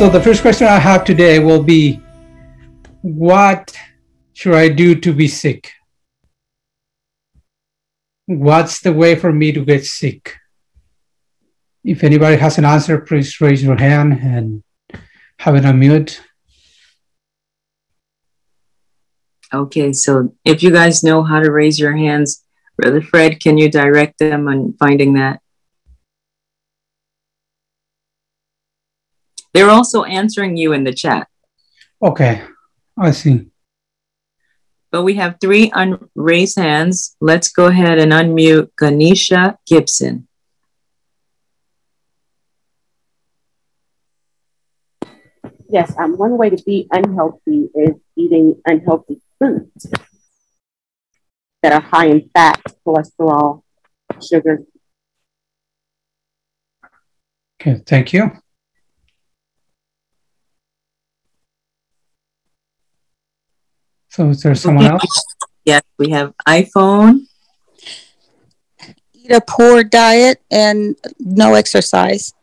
So the first question I have today will be, what should I do to be sick? What's the way for me to get sick? If anybody has an answer, please raise your hand and have it on mute. Okay, so if you guys know how to raise your hands, Brother Fred, can you direct them on finding that? They're also answering you in the chat. Okay, I see. But we have 3 unraised hands. Let's go ahead and unmute Ganesha Gibson. Yes, one way to be unhealthy is eating unhealthy foods that are high in fat, cholesterol, sugar. Okay, thank you. So is there someone else? Yes, we have iPhone. Eat a poor diet and no exercise.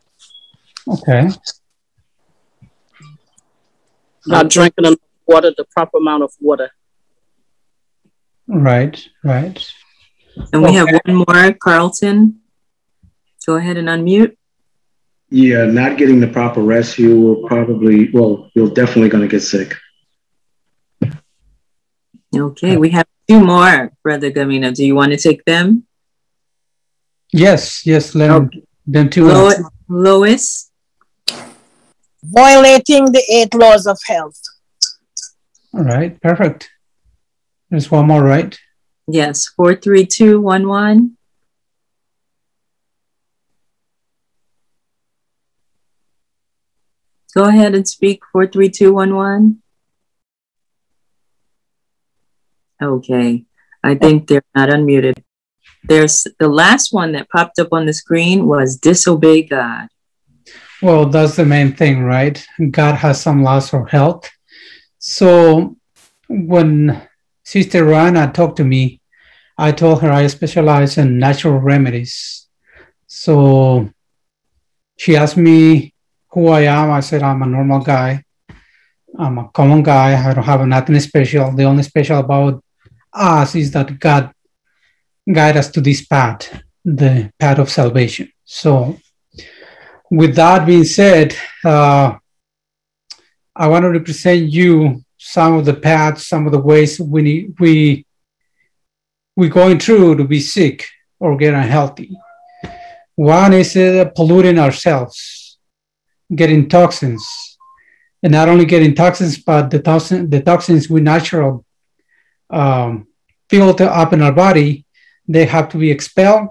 Okay. Not drinking enough water, the proper amount of water. Right, right. And we have one more, Carlton. Go ahead and unmute. Yeah, not getting the proper rest, you will probably, well, you're definitely going to get sick. Okay, we have 2 more, Brother Gamino. Do you want to take them? Yes, let them 2. Lois? Violating the 8 laws of health. All right, perfect. There's one more, right? Yes, 43211. Go ahead and speak, 43211. Okay, I think they're not unmuted. There's the last one that popped up on the screen was disobey God. Well, that's the main thing, right? God has some laws for health. So when Sister Rana talked to me, I told her I specialize in natural remedies. So she asked me who I am. I said, I'm a normal guy. I'm a common guy. I don't have nothing special. The only special about us is that God guide us to this path, the path of salvation. So with that being said, I want to represent you some of the paths, some of the ways we're going through to be sick or get unhealthy. One is polluting ourselves, getting toxins, and not only getting toxins, but the toxins we natural filter up in our body, they have to be expelled.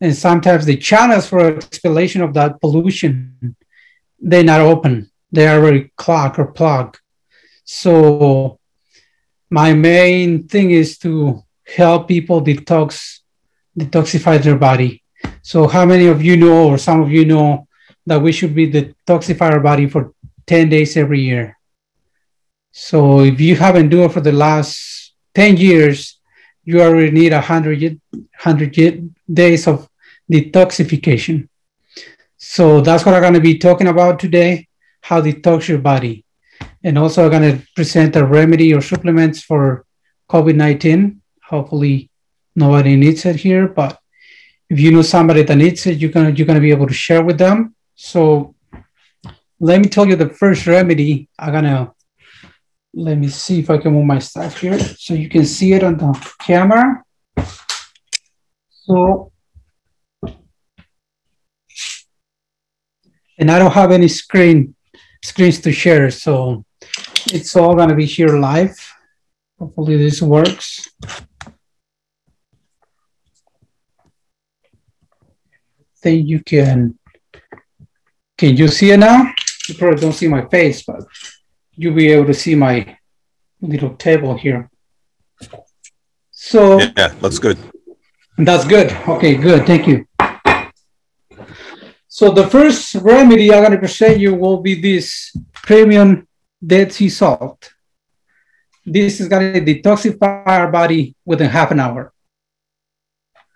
And sometimes the channels for expellation of that pollution, they're not open. They are very clogged or plugged. So my main thing is to help people detoxify their body. So how many of you know, or some of you know, that we should be detoxify our body for 10 days every year? So if you haven't done it for the last 10 years, you already need 100 days of detoxification. So that's what I'm going to be talking about today, how to detox your body. And also I'm going to present a remedy or supplements for COVID-19. Hopefully nobody needs it here, but if you know somebody that needs it, you're going to be able to share with them. So let me tell you the first remedy. Let me see if I can move my stuff here so you can see it on the camera. So, and I don't have any screens to share, so it's all going to be here live. Hopefully this works. Think you can you see it now? You probably don't see my face, but you'll be able to see my little table here. So yeah, that's good. That's good. Okay, good. Thank you. So the first remedy I'm going to present you will be this premium Dead Sea salt. This is going to detoxify our body within half an hour.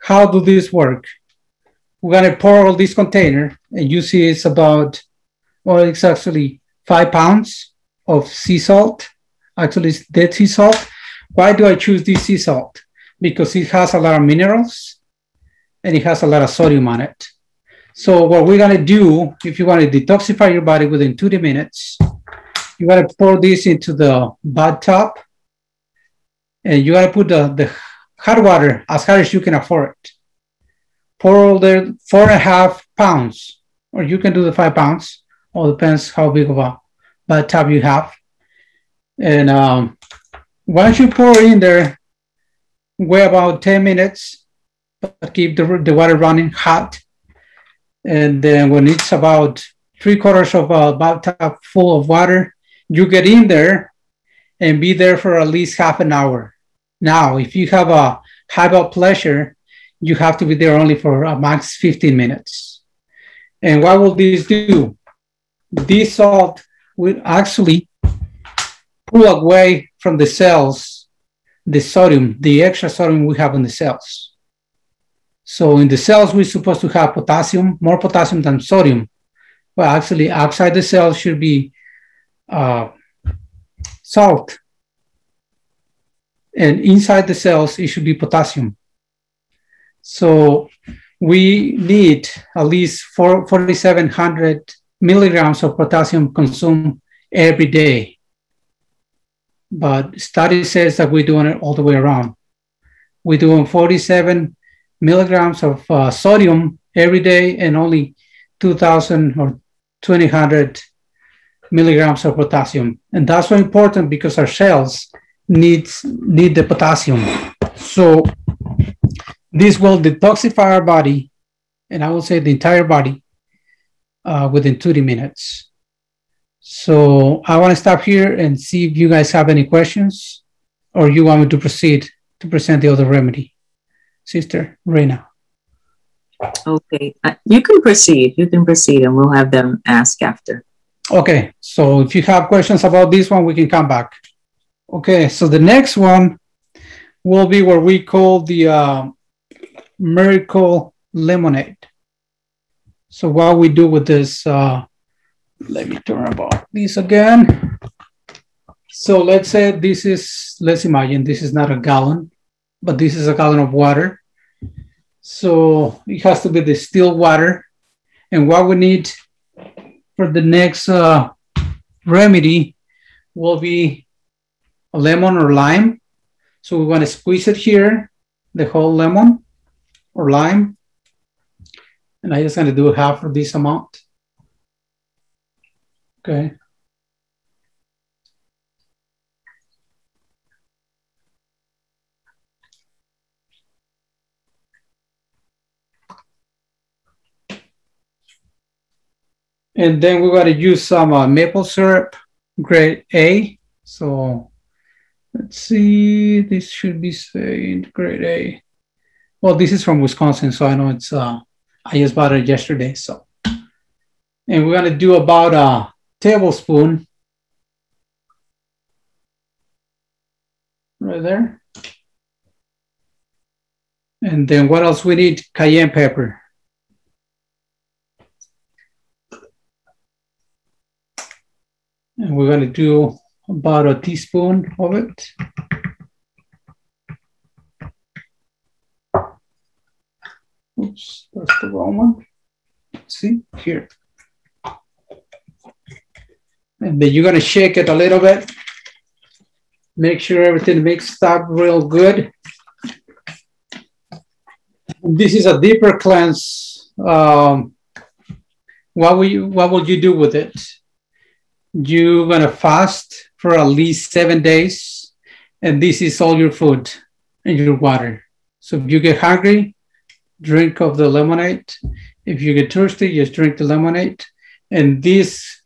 How do this work? We're going to pour all this container, and you see it's about, well, it's actually 5 pounds of sea salt. Actually, it's dead sea salt. Why do I choose this sea salt? Because it has a lot of minerals and it has a lot of sodium on it. So what we're gonna do, if you want to detoxify your body within 20 minutes, you gotta pour this into the bathtub and you gotta put the hot water as hot as you can afford it. Pour all the 4.5 pounds, or you can do the 5 pounds, all depends how big of a bathtub you have. And once you pour in there, wait about 10 minutes, but keep the water running hot. And then when it's about 3/4 of a bathtub full of water, you get in there and be there for at least half an hour. Now, if you have a high blood pressure, you have to be there only for a max 15 minutes. And what will this do? This salt will actually pull away from the cells the sodium, the extra sodium we have in the cells. So in the cells, we're supposed to have potassium, more potassium than sodium. Well, actually, outside the cells should be salt. And inside the cells, it should be potassium. So we need at least 4,700 milligrams of potassium consumed every day. But study says that we're doing it all the way around. We're doing 47 milligrams of sodium every day and only 2,000 or 2,000 milligrams of potassium. And that's so important because our cells need the potassium. So this will detoxify our body, and I will say the entire body, within 30 minutes. So I want to stop here and see if you guys have any questions, or you want me to proceed to present the other remedy. Sister Reina. Okay, you can proceed. You can proceed, and we'll have them ask after. Okay, so if you have questions about this one, we can come back. Okay, so the next one will be what we call the miracle lemonade. So what we do with this, let me turn about this again. So let's say this is, let's imagine this is not a gallon, but this is a gallon of water. So it has to be distilled water. And what we need for the next remedy will be a lemon or lime. So we want to squeeze it here, the whole lemon or lime. And I'm just going to do half of this amount. Okay. And then we're going to use some maple syrup, grade A. So let's see, this should be saying grade A. Well, this is from Wisconsin, so I know it's, I just bought it yesterday. So, and we're going to do about a tablespoon right there. And then what else we need? Cayenne pepper. And we're going to do about a teaspoon of it. Oops, that's the wrong one. Let's see here. And then you're going to shake it a little bit. Make sure everything mixed up real good. This is a deeper cleanse. What will you do with it? You're going to fast for at least 7 days. And this is all your food and your water. So if you get hungry, drink of the lemonade. If you get thirsty, just drink the lemonade. And this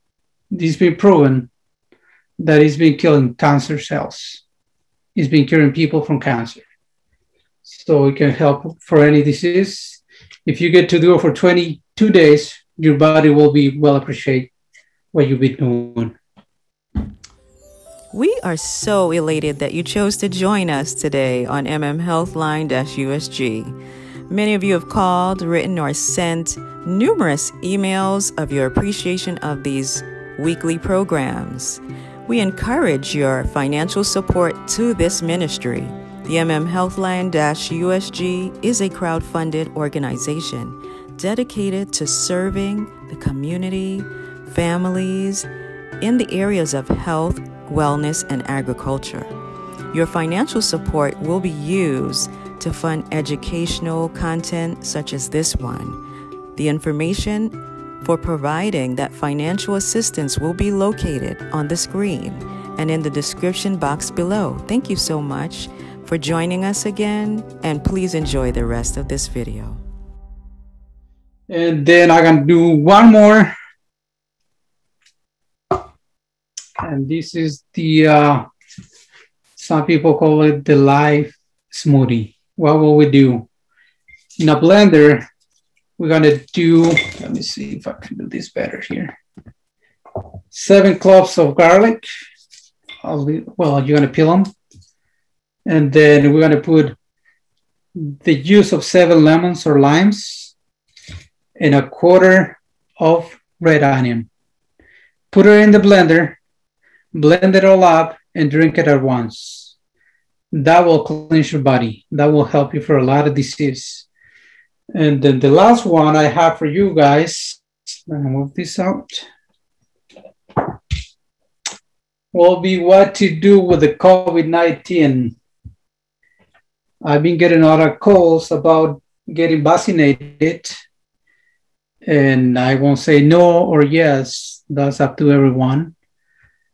been proven that it's been killing cancer cells. It's been curing people from cancer. So it can help for any disease. If you get to do it for 22 days, your body will be well appreciate what you've been doing. We are so elated that you chose to join us today on Healthline-USG. Many of you have called, written, or sent numerous emails of your appreciation of these weekly programs. We encourage your financial support to this ministry. The MM Healthline-USG is a crowd-funded organization dedicated to serving the community, families, in the areas of health, wellness, and agriculture. Your financial support will be used to fund educational content such as this one. The information for providing that financial assistance will be located on the screen and in the description box below. Thank you so much for joining us again, and please enjoy the rest of this video. And then I'm gonna do one more. And this is the, some people call it the life smoothie. What will we do? In a blender, we're gonna do, let me see if I can do this better here. 7 cloves of garlic. Well, you're gonna peel them. And then we're gonna put the juice of 7 lemons or limes and 1/4 of red onion. Put it in the blender, blend it all up, and drink it at once. That will cleanse your body. That will help you for a lot of disease. And then the last one I have for you guys, let me move this out, will be what to do with the COVID-19. I've been getting a lot of calls about getting vaccinated, and I won't say no or yes. That's up to everyone.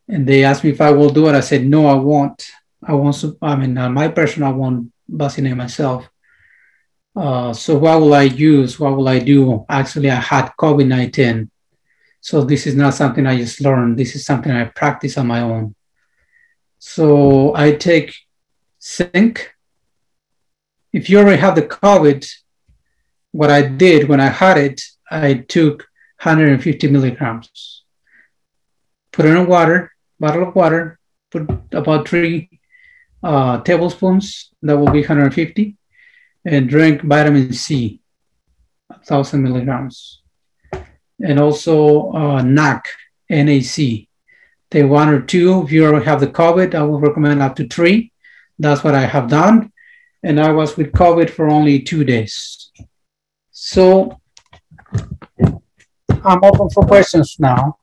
And they asked me if I will do it. I said, no, I won't. My person, I won't vaccinate myself. So what will I use? What will I do? Actually, I had COVID-19. So this is not something I just learned. This is something I practice on my own. So I take zinc. If you already have the COVID, what I did when I had it, I took 150 milligrams. Put it in water, bottle of water, put about 3 tablespoons, that will be 150, and drink vitamin C, 1,000 milligrams. And also NAC, NAC. Take 1 or 2. If you already have the COVID, I will recommend up to 3. That's what I have done. And I was with COVID for only 2 days. So I'm open for questions now.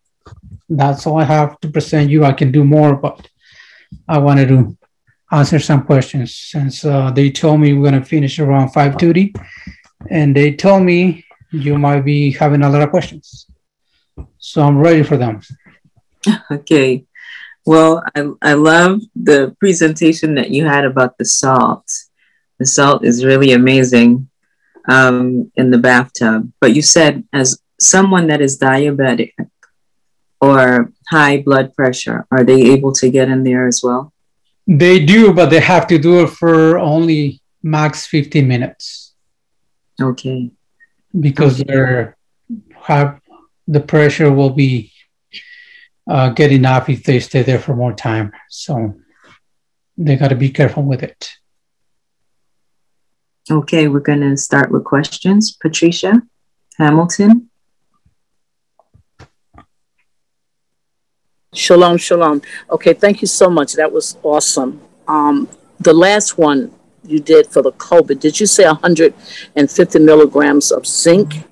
That's all I have to present you. I can do more, but I wanted to answer some questions since they told me we're going to finish around 5:30, and they told me you might be having a lot of questions. So I'm ready for them. Okay. Well, I love the presentation that you had about the salt. The salt is really amazing in the bathtub. But you said as someone that is diabetic or high blood pressure, are they able to get in there as well? They do, but they have to do it for only max 15 minutes. Okay. Because the pressure will be getting up if they stay there for more time. So they got to be careful with it. Okay, we're going to start with questions. Patricia Hamilton. Shalom, shalom. Okay, thank you so much. That was awesome. The last one you did for the COVID, did you say 150 milligrams of zinc?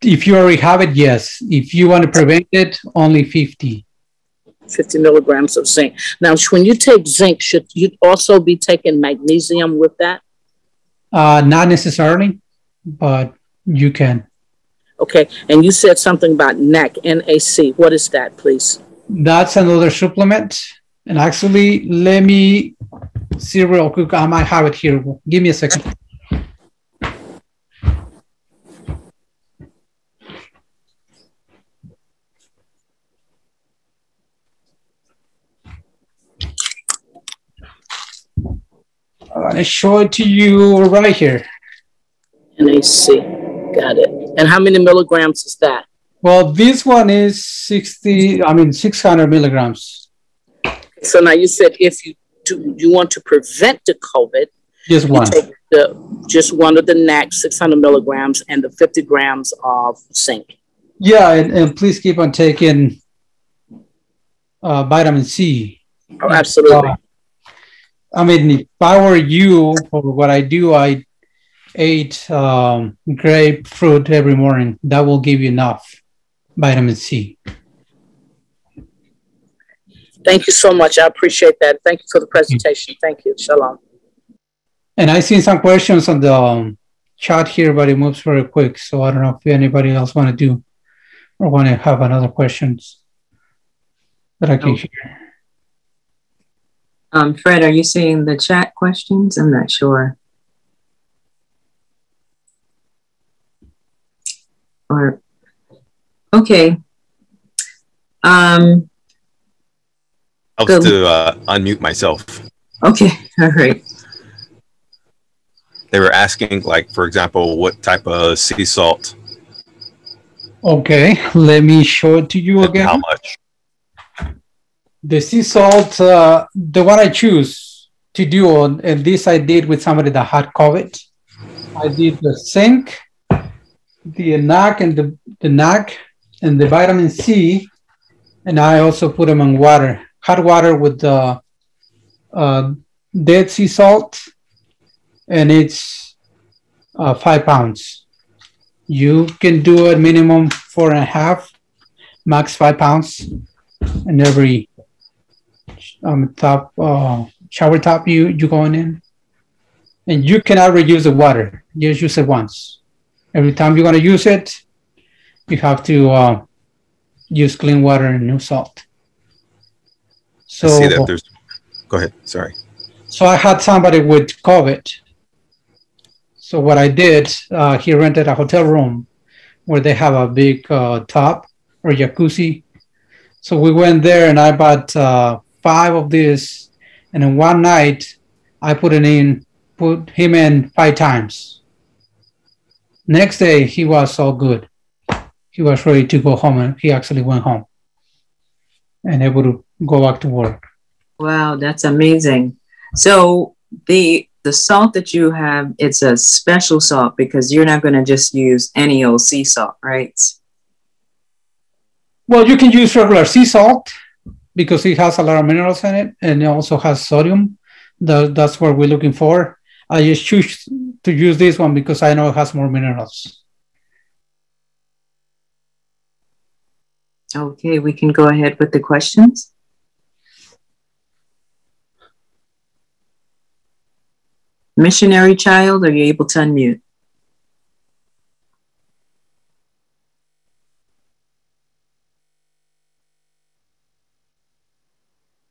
If you already have it, yes. If you want to prevent it, only 50. 50 milligrams of zinc. Now, when you take zinc, should you also be taking magnesium with that? Not necessarily, but you can. Okay, and you said something about NAC, N-A-C. What is that, please? That's another supplement. And actually, let me see real quick. I might have it here. Give me a second. I'm going to show it to you right here. NAC. Got it. And how many milligrams is that? Well, this one is 600 milligrams. So now you said if you want to prevent the COVID, just one. You take just one of the NAC, 600 milligrams, and the 50 grams of zinc. Yeah, and please keep on taking vitamin C. Oh, absolutely. I mean, if I were you, for what I do, I ate grapefruit every morning. That will give you enough vitamin C. Thank you so much. I appreciate that. Thank you for the presentation. Thank you. Shalom. And I seen some questions on the chat here, but it moves very quick. So I don't know if anybody else want to do or want to have another questions that I can hear. Fred, are you seeing the chat questions? I'm not sure. Or okay. I was to unmute myself. Okay, all right. They were asking, like, for example, what type of sea salt. Okay, let me show it to you again. How much? The sea salt, the one I choose to do, and this I did with somebody that had COVID. I did the zinc, the NAC, and the NAC, and the vitamin C, and I also put them in water, hot water with the dead sea salt, and it's 5 pounds. You can do a minimum 4.5, max 5 pounds, and every shower top you going in, and you cannot reuse the water. Just use it once. Every time you're going to use it, you have to use clean water and new salt. So I see that there's. Go ahead. Sorry. So I had somebody with COVID. So what I did, he rented a hotel room where they have a big tub or jacuzzi. So we went there, and I bought 5 of these, and in one night I put him in 5 times. Next day he was all good. He was ready to go home, and he actually went home and able to go back to work. Wow, that's amazing. So the salt that you have, it's a special salt because you're not going to just use any old sea salt, right? Well, you can use regular sea salt because it has a lot of minerals in it, and it also has sodium. That's what we're looking for. I just choose to use this one because I know it has more minerals. Okay, we can go ahead with the questions. Missionary child, are you able to unmute?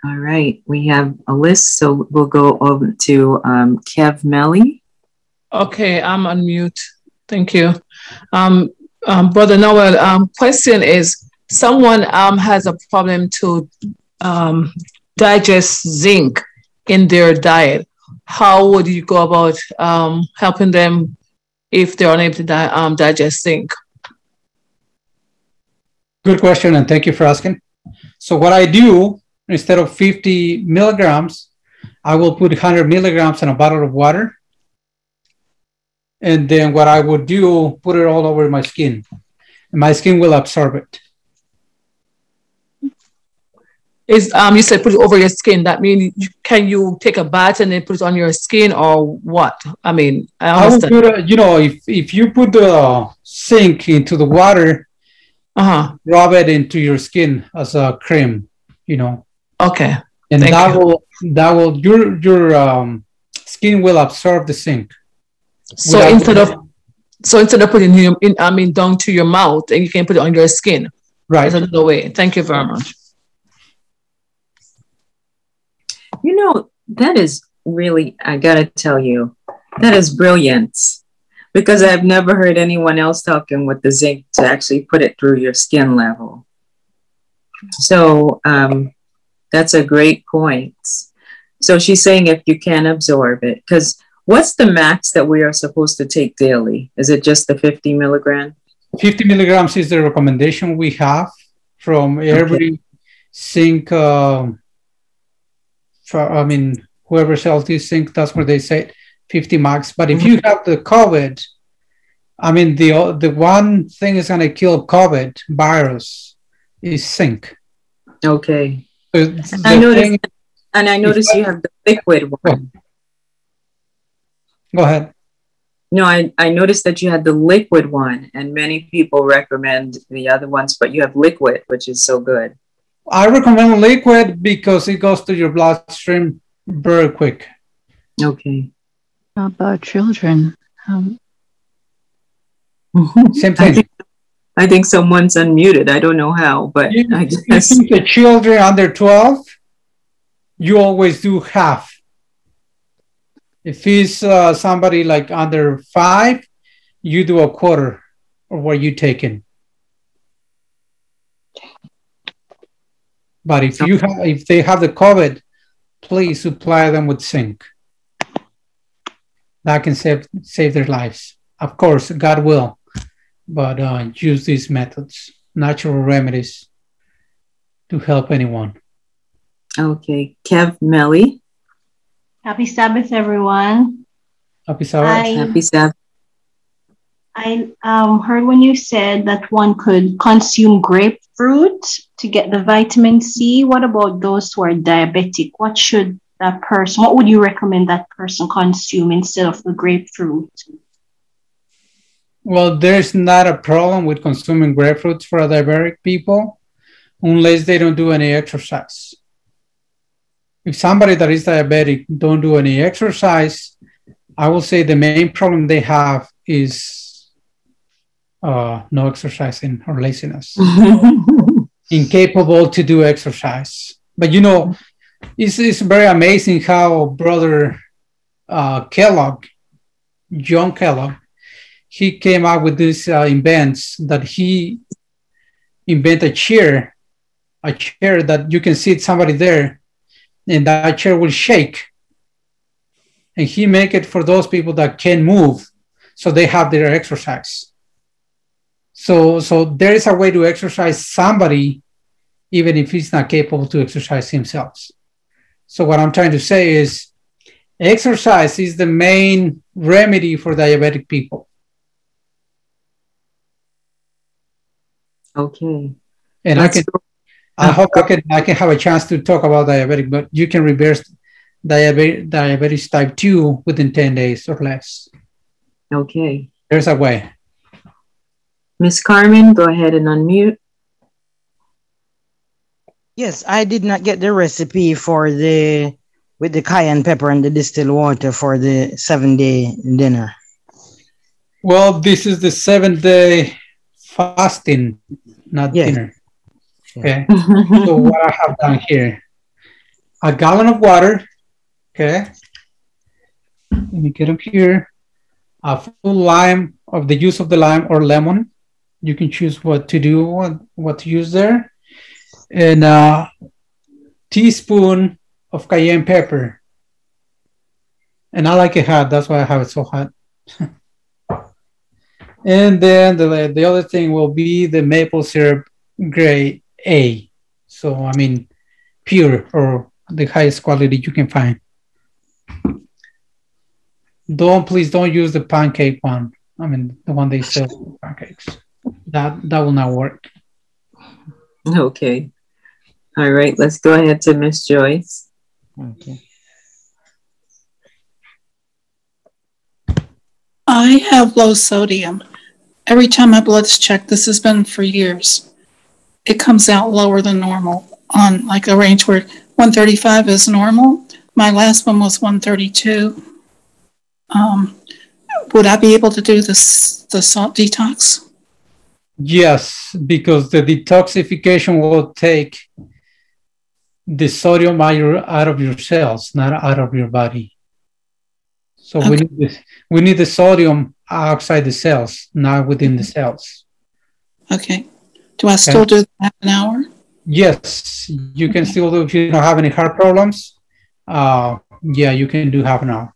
All right, we have a list, so we'll go over to Kev Melly. Okay, I'm on mute. Thank you. Brother Noel, question is, someone has a problem to digest zinc in their diet. How would you go about helping them if they're unable to digest zinc? Good question, and thank you for asking. So what I do, instead of 50 milligrams, I will put 100 milligrams in a bottle of water. And then what I would do, put it all over my skin. And my skin will absorb it. You said put it over your skin. That means can you take a bath and then put it on your skin, or what? I mean, I understand. If you put the zinc into the water, rub it into your skin as a cream, Okay. And your skin will absorb the zinc. So instead of putting it down to your mouth, and you can put it on your skin. Right. That's another way. Thank you very much. That is really, I gotta tell you, that is brilliant, because I've never heard anyone else talking with the zinc to actually put it through your skin level. So that's a great point. So she's saying if you can absorb it, because what's the max that we are supposed to take daily? Is it just the 50 milligrams? 50 milligrams is the recommendation we have from every zinc. Whoever sells this zinc, that's where they say 50 max. But if you have the COVID, I mean, the one thing is going to kill COVID virus is zinc. Okay. I noticed you have the liquid one. Go ahead. No, I noticed that you had the liquid one, and many people recommend the other ones, but you have liquid, which is so good. I recommend liquid because it goes to your bloodstream very quick. Okay. How about children? Same thing. I think someone's unmuted. I don't know how, but I guess. If the children under 12, you always do half. If it's somebody like under 5, you do a quarter of what you taking. But if they have the COVID, please supply them with zinc. That can save their lives. Of course, God will, but use these methods, natural remedies, to help anyone. Okay, Kev Melly. Happy Sabbath, everyone. Happy Sabbath. Happy Sabbath. I heard when you said that one could consume grapefruit to get the vitamin C. What about those who are diabetic? What would you recommend that person consume instead of the grapefruit? Well, there's not a problem with consuming grapefruits for diabetic people unless they don't do any exercise. If somebody that is diabetic don't do any exercise, I will say the main problem they have is no exercising or laziness. Incapable to do exercise. But it's very amazing how Brother Kellogg, John Kellogg, he came up with this invents that he invented a chair that you can sit somebody there and that chair will shake. And he make it for those people that can't move, so they have their exercise. So there is a way to exercise somebody, even if he's not capable to exercise himself. So what I'm trying to say is exercise is the main remedy for diabetic people. Okay. And I hope I can have a chance to talk about diabetic, but you can reverse diabetes type 2 within 10 days or less. Okay. There's a way. Miss Carmen, go ahead and unmute. Yes, I did not get the recipe with the cayenne pepper and the distilled water for the 7-day dinner. Well, this is the 7-day fasting, not dinner. Okay. So what I have done here, a gallon of water. Okay. Let me get up here. A full lime of the juice of the lime or lemon. You can choose what to do, what to use there. And a teaspoon of cayenne pepper. And I like it hot. That's why I have it so hot. And then the other thing will be the maple syrup grade A. So, I mean, pure or the highest quality you can find. Please don't use the pancake one. I mean, the one they sell for pancakes. That will not work. Okay. All right. Let's go ahead to Miss Joyce. Okay. I have low sodium. Every time my blood's checked, this has been for years, it comes out lower than normal on like a range where 135 is normal. My last one was 132. Would I be able to do the salt detox? Yes, because the detoxification will take the sodium out of your cells, not out of your body. So okay. we need the sodium outside the cells, not within the cells. Okay. Do I still do that an hour? Yes, you can still do if you don't have any heart problems. Yeah, you can do half an hour.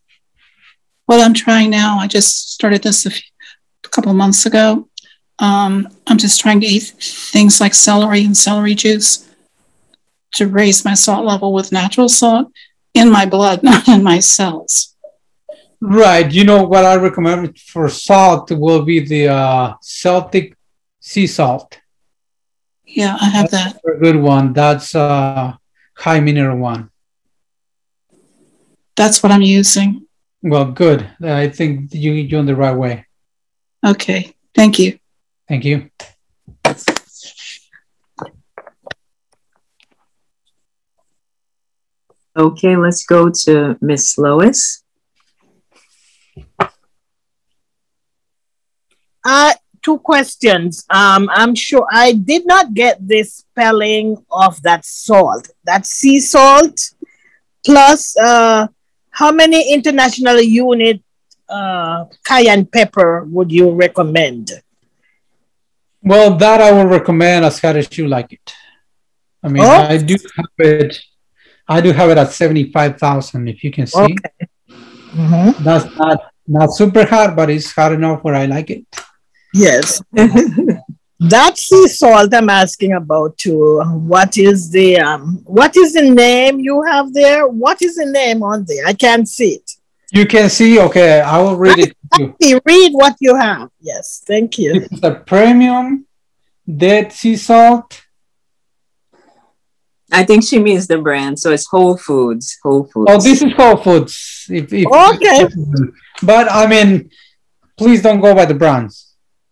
Well, I'm trying now. I just started this a couple of months ago. I'm just trying to eat things like celery and celery juice to raise my salt level with natural salt in my blood, not in my cells. Right. You know what I recommend for salt will be the Celtic sea salt. Yeah, I have That's that. a good one. That's high mineral one. That's what I'm using. Well, good. I think you're on the right way. Okay. Thank you. Thank you. Okay, let's go to Miss Lois. Two questions. I'm sure I did not get the spelling of that salt, that sea salt. Plus, how many international unit cayenne pepper would you recommend? Well, that I will recommend as hard as you like it. I mean, I do have it. I do have it at 75,000. If you can see, that's not super hard, but it's hard enough where I like it. Yes. That sea salt I'm asking about too. What is the name you have there? What is the name on there? I can't see it. You can see. Okay, I will read it to you. Read what you have. Yes, thank you. It's a premium dead sea salt. I think she means the brand, so it's Whole Foods. Whole Foods. Oh, this is Whole Foods. Okay. But I mean, please don't go by the brands.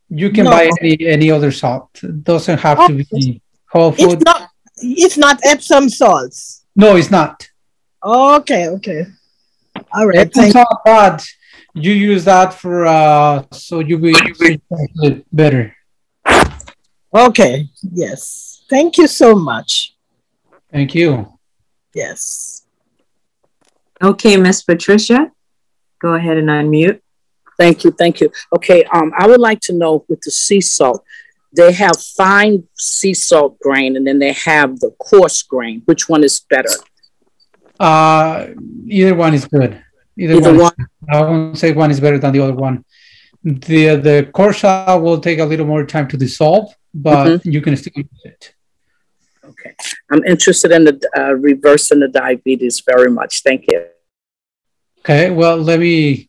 You can buy any other salt. It doesn't have to be Whole Foods. It's not Epsom salts. No, it's not. Okay. All right. Epsom salt, but you use that for so you will better. Okay. Yes. Thank you so much. Thank you. Yes. Okay, Miss Patricia, go ahead and unmute. Thank you. Okay, I would like to know with the sea salt, they have fine sea salt grain and then they have the coarse grain. Which one is better? Either one is good. Either one. I won't say one is better than the other one. The coarse salt will take a little more time to dissolve, but you can still use it. Okay. I'm interested in the reversing the diabetes very much. Thank you. Okay. Well,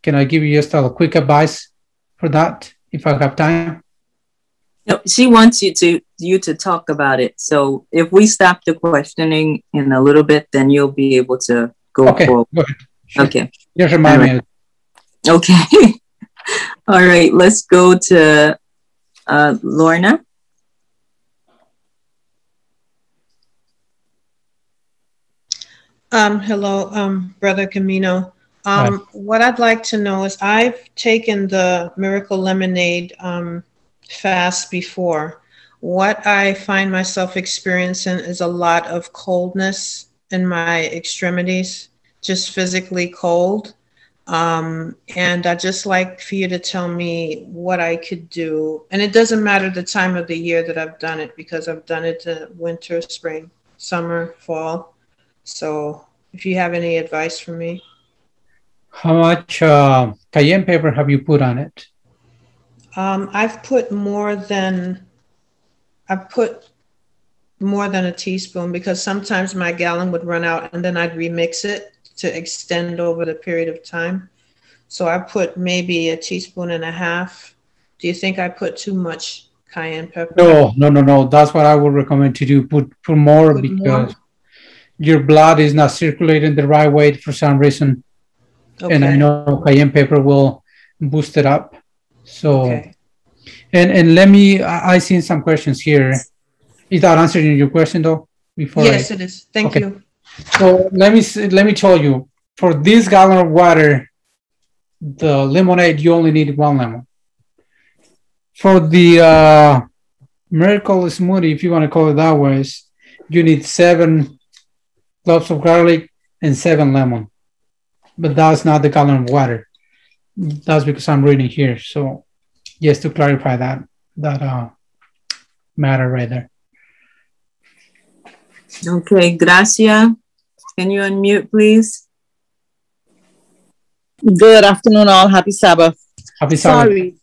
can I give you just a quick advice for that if I have time? No, she wants you to talk about it. So if we stop the questioning in a little bit, then you'll be able to go forward. Go ahead. Sure. Okay. Just remind me. Okay. All right. Let's go to Lorna. Hello, Brother Gamino. What I'd like to know is I've taken the Miracle Lemonade fast before. What I find myself experiencing is a lot of coldness in my extremities, just physically cold. And I'd just like for you to tell me what I could do. And it doesn't matter the time of the year that I've done it, because I've done it winter, spring, summer, fall. So if you have any advice for me. How much cayenne pepper have you put on it? I've put more than a teaspoon, because sometimes my gallon would run out and then I'd remix it to extend over the period of time. So I put maybe a teaspoon and a half. Do you think I put too much cayenne pepper? No. That's what I would recommend to do. Put more because your blood is not circulating the right way for some reason. Okay. And I know cayenne pepper will boost it up. So, and I seen some questions here. Is that answering your question though? Yes, it is. Thank you. So let me tell you, for this gallon of water, the lemonade, you only need 1 lemon. For the miracle smoothie, if you want to call it that way, you need 7 cloves of garlic and 7 lemon. But that's not the gallon of water. That's because I'm reading here. So just to clarify that matter right there. Okay, Gracia, can you unmute, please? Good afternoon, all. Happy Sabbath. Happy Sabbath. Sorry.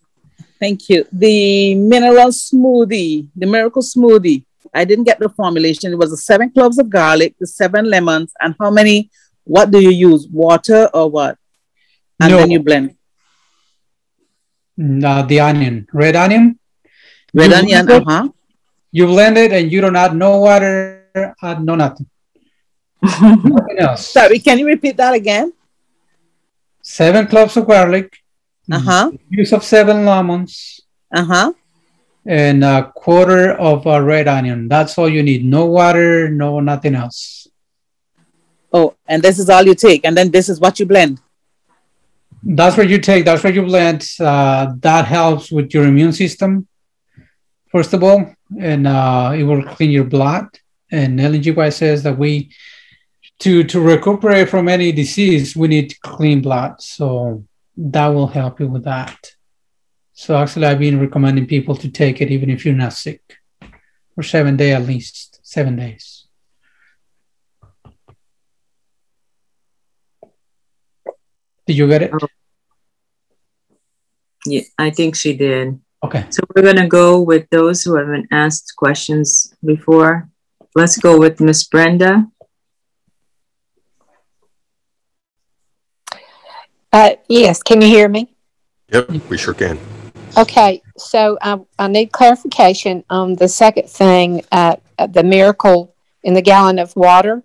Thank you. The mineral smoothie, the miracle smoothie, I didn't get the formulation. It was the 7 cloves of garlic, the 7 lemons, and how many? What do you use? Water or what? And then you blend. The onion, red onion. Red onion, You blend it and you don't add no water, add no nothing. Nothing else. Sorry, can you repeat that again? 7 cloves of garlic. Use of 7 lemons. And a quarter of a red onion. That's all you need. No water, no nothing else. Oh, and this is all you take. And then this is what you blend. That's what you take. That's what you blend. That helps with your immune system, first of all. And it will clean your blood. And LNGY says that to recuperate from any disease, we need clean blood. So that will help you with that. So actually, I've been recommending people to take it even if you're not sick for 7 days, at least 7 days. Did you get it? Yeah, I think she did. Okay. So we're going to go with those who haven't asked questions before. Let's go with Miss Brenda. Yes, can you hear me? Yep, we sure can. Okay, so I need clarification on the second thing, the miracle in the gallon of water.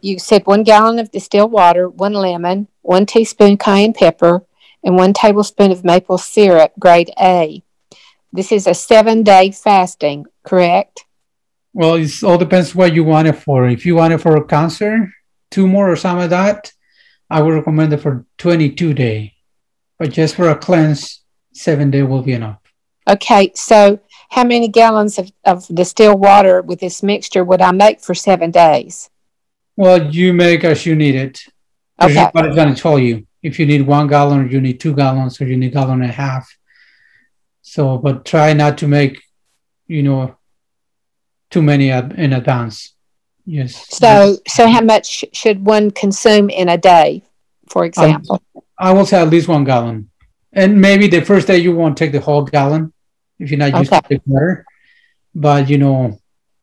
You said 1 gallon of distilled water, 1 lemon, 1 teaspoon cayenne pepper, and 1 tablespoon of maple syrup, grade A. This is a 7-day fasting, correct? Well, it all depends what you want it for. If you want it for a cancer, tumor, or something like that, I would recommend it for 22-day. But just for a cleanse, 7 day will be enough. Okay, so how many gallons of distilled water with this mixture would I make for 7 days? Well, you make as you need it. Okay. Everybody's going to tell you if you need 1 gallon or you need 2 gallons or you need 1.5 gallons. So, but try not to make, too many in advance. Yes. So how much should one consume in a day, for example? I will say at least 1 gallon. And maybe the first day you won't take the whole gallon if you're not used to the water. But,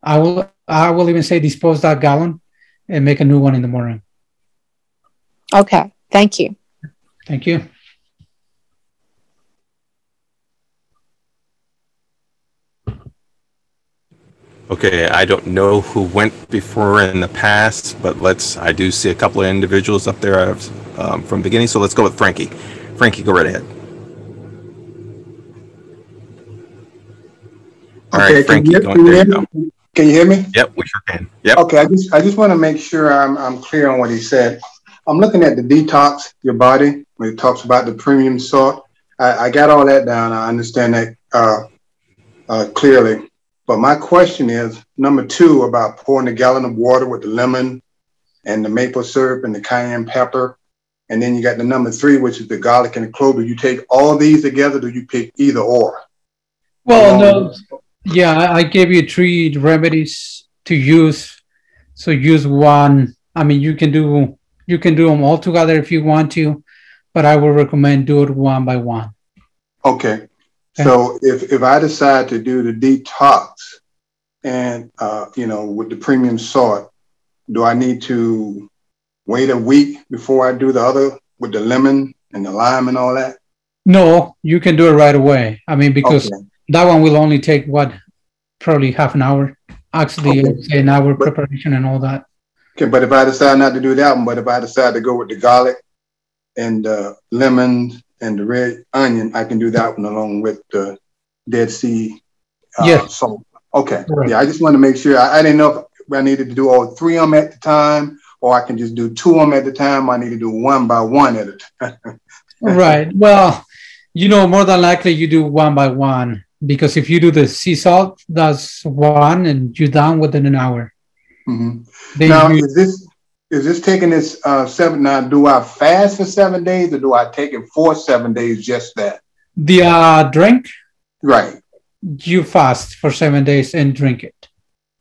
I will even say dispose that gallon and make a new one in the morning. Okay. Thank you. Thank you. Okay, I don't know who went before in the past, but I do see a couple of individuals up there from the beginning, so let's go with Frankie. Frankie, go right ahead. All right, Frankie, there you go. Can you hear me? Yep, we sure can. Yep. Okay, I just want to make sure I'm clear on what he said. I'm looking at the Detox Your Body, where he talks about the premium salt. I got all that down. I understand that clearly. But my question is, number 2, about pouring a gallon of water with the lemon and the maple syrup and the cayenne pepper. And then you got the number 3, which is the garlic and the clove. Do you take all these together? Do you pick either or? Well, no. Yeah, I gave you 3 remedies to use. So use one. I mean, you can do them all together if you want to, but I would recommend do it one by one. Okay. So if I decide to do the detox and, with the premium salt, do I need to wait a week before I do the other with the lemon and the lime and all that? No, you can do it right away. I mean, because that one will only take probably half an hour. Actually, an hour preparation and all that. Okay, but if I decide not to do that one, but if I decide to go with the garlic and the lemon and the red onion, I can do that one along with the Dead Sea salt. Okay. Right. Yeah, I just want to make sure. I didn't know if I needed to do all 3 of them at the time, or I can just do 2 of them at the time. I need to do 1 by 1 at a time. Right. Well, more than likely you do 1 by 1, because if you do the sea salt, that's 1 and you're done within an hour. Mm-hmm. Now, is this taking this 7? Now, do I fast for 7 days, or do I take it for 7 days? Just that the drink, right? You fast for 7 days and drink it.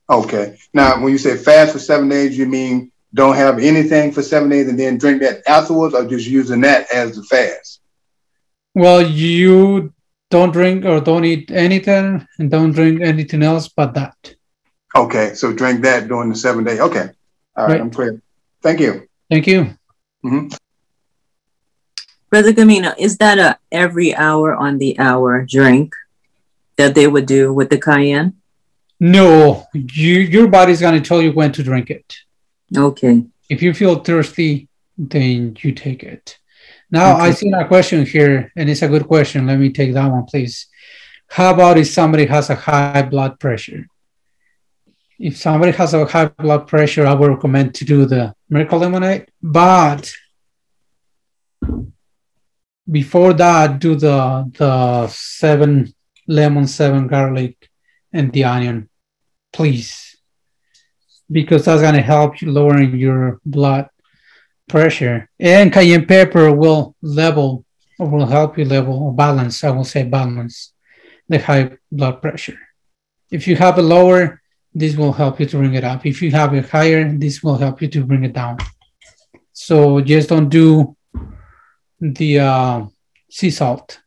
Okay. Now, when you say fast for 7 days, you mean don't have anything for 7 days and then drink that afterwards, or just using that as the fast? Well, you don't drink or don't eat anything and don't drink anything else but that. Okay, so drink that during the 7 days. Okay, all right, I'm clear. Thank you. Thank you. Mm-hmm. Brother Gamino, is that a every hour on the hour drink that they would do with the cayenne? No, your body's going to tell you when to drink it. Okay. If you feel thirsty, then you take it. Now, Okay. I see a question here, and it's a good question. Let me take that one, please. How about if somebody has a high blood pressure? If somebody has a high blood pressure, I would recommend to do the miracle lemonade. But before that, do the 7 lemon, 7 garlic, and the onion, please, because that's going to help you lowering your blood pressure. And cayenne pepper will level, or will help you level or balance, I will say balance, the high blood pressure. If you have a lower, this will help you to bring it up. If you have a higher, this will help you to bring it down. So just don't do the sea salt.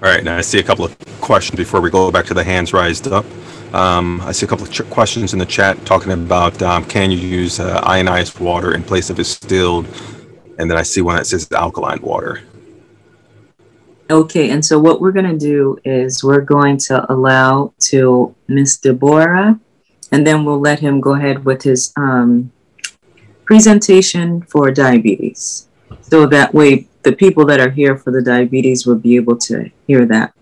All right, now I see a couple of questions before we go back to the hands raised up. I see a couple of questions in the chat talking about can you use ionized water in place of distilled? And then I see one that says alkaline water. Okay, and so what we're going to do is we're going to allow to Miss Deborah, and then we'll let him go ahead with his presentation for diabetes. So that way the people that are here for the diabetes will be able to hear that.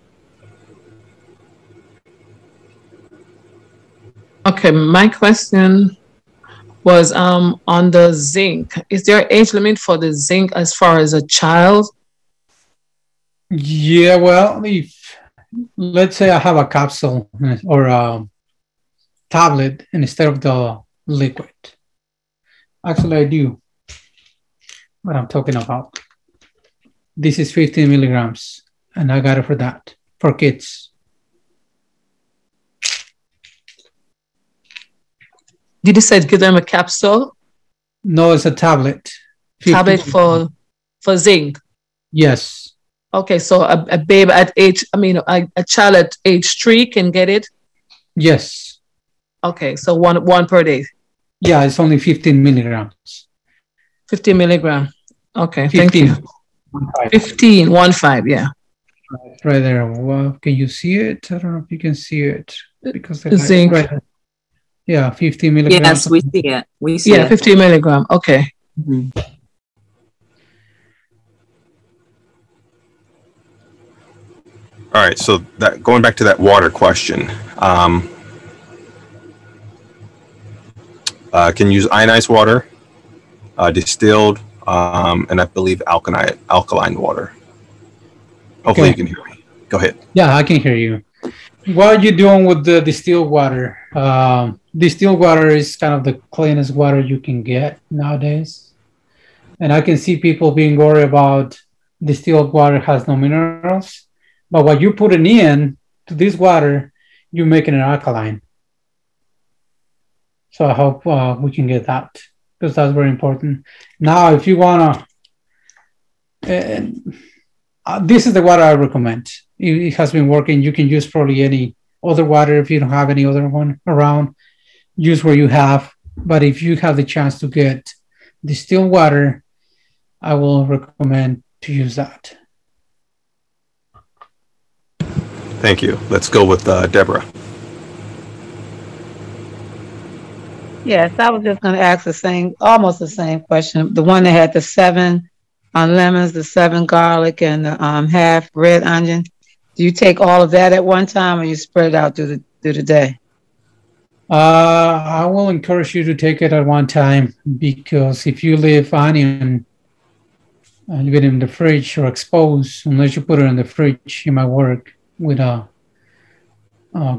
Okay, my question was on the zinc. Is there an age limit for the zinc as far as a child? Yeah, well, if let's say I have a capsule or a tablet instead of the liquid. Actually, I do. What I'm talking about. This is 15 milligrams, and I got it for that, for kids. Did you say give them a capsule? No, it's a tablet. Tablet for zinc? Yes. Okay, so a babe at age, a child at age 3 can get it? Yes. Okay, so one per day. Yeah, it's only 15 milligrams. 15 milligram. Okay, 15. Thank you. 15, 1-5, yeah. Right there. Well, can you see it? I don't know if you can see it because the zinc. Right. Yeah, 15 milligrams. Yes, we see it. We see it. 15 milligram. Okay. Mm-hmm. All right, so that going back to that water question, can you use ionized water, distilled, and I believe alkaline water. Hopefully you can hear me. Go ahead. Yeah, I can hear you. What are you doing with the distilled water? Distilled water is kind of the cleanest water you can get nowadays. And I can see people being worried about distilled water has no minerals. But what you're putting in to this water, you're making it alkaline. So I hope we can get that because that's very important. Now, if you want to, this is the water I recommend. It has been working. You can use probably any other water if you don't have any other one around. Use where you have. But if you have the chance to get distilled water, I will recommend to use that. Thank you. Let's go with Deborah. Yes, I was just going to ask almost the same question. The one that had the 7 lemons, the 7 garlic, and the half red onion. Do you take all of that at one time, or you spread it out through the day? I will encourage you to take it at one time because if you leave onion and leave it in the fridge or exposed, unless you put it in the fridge, it might work with a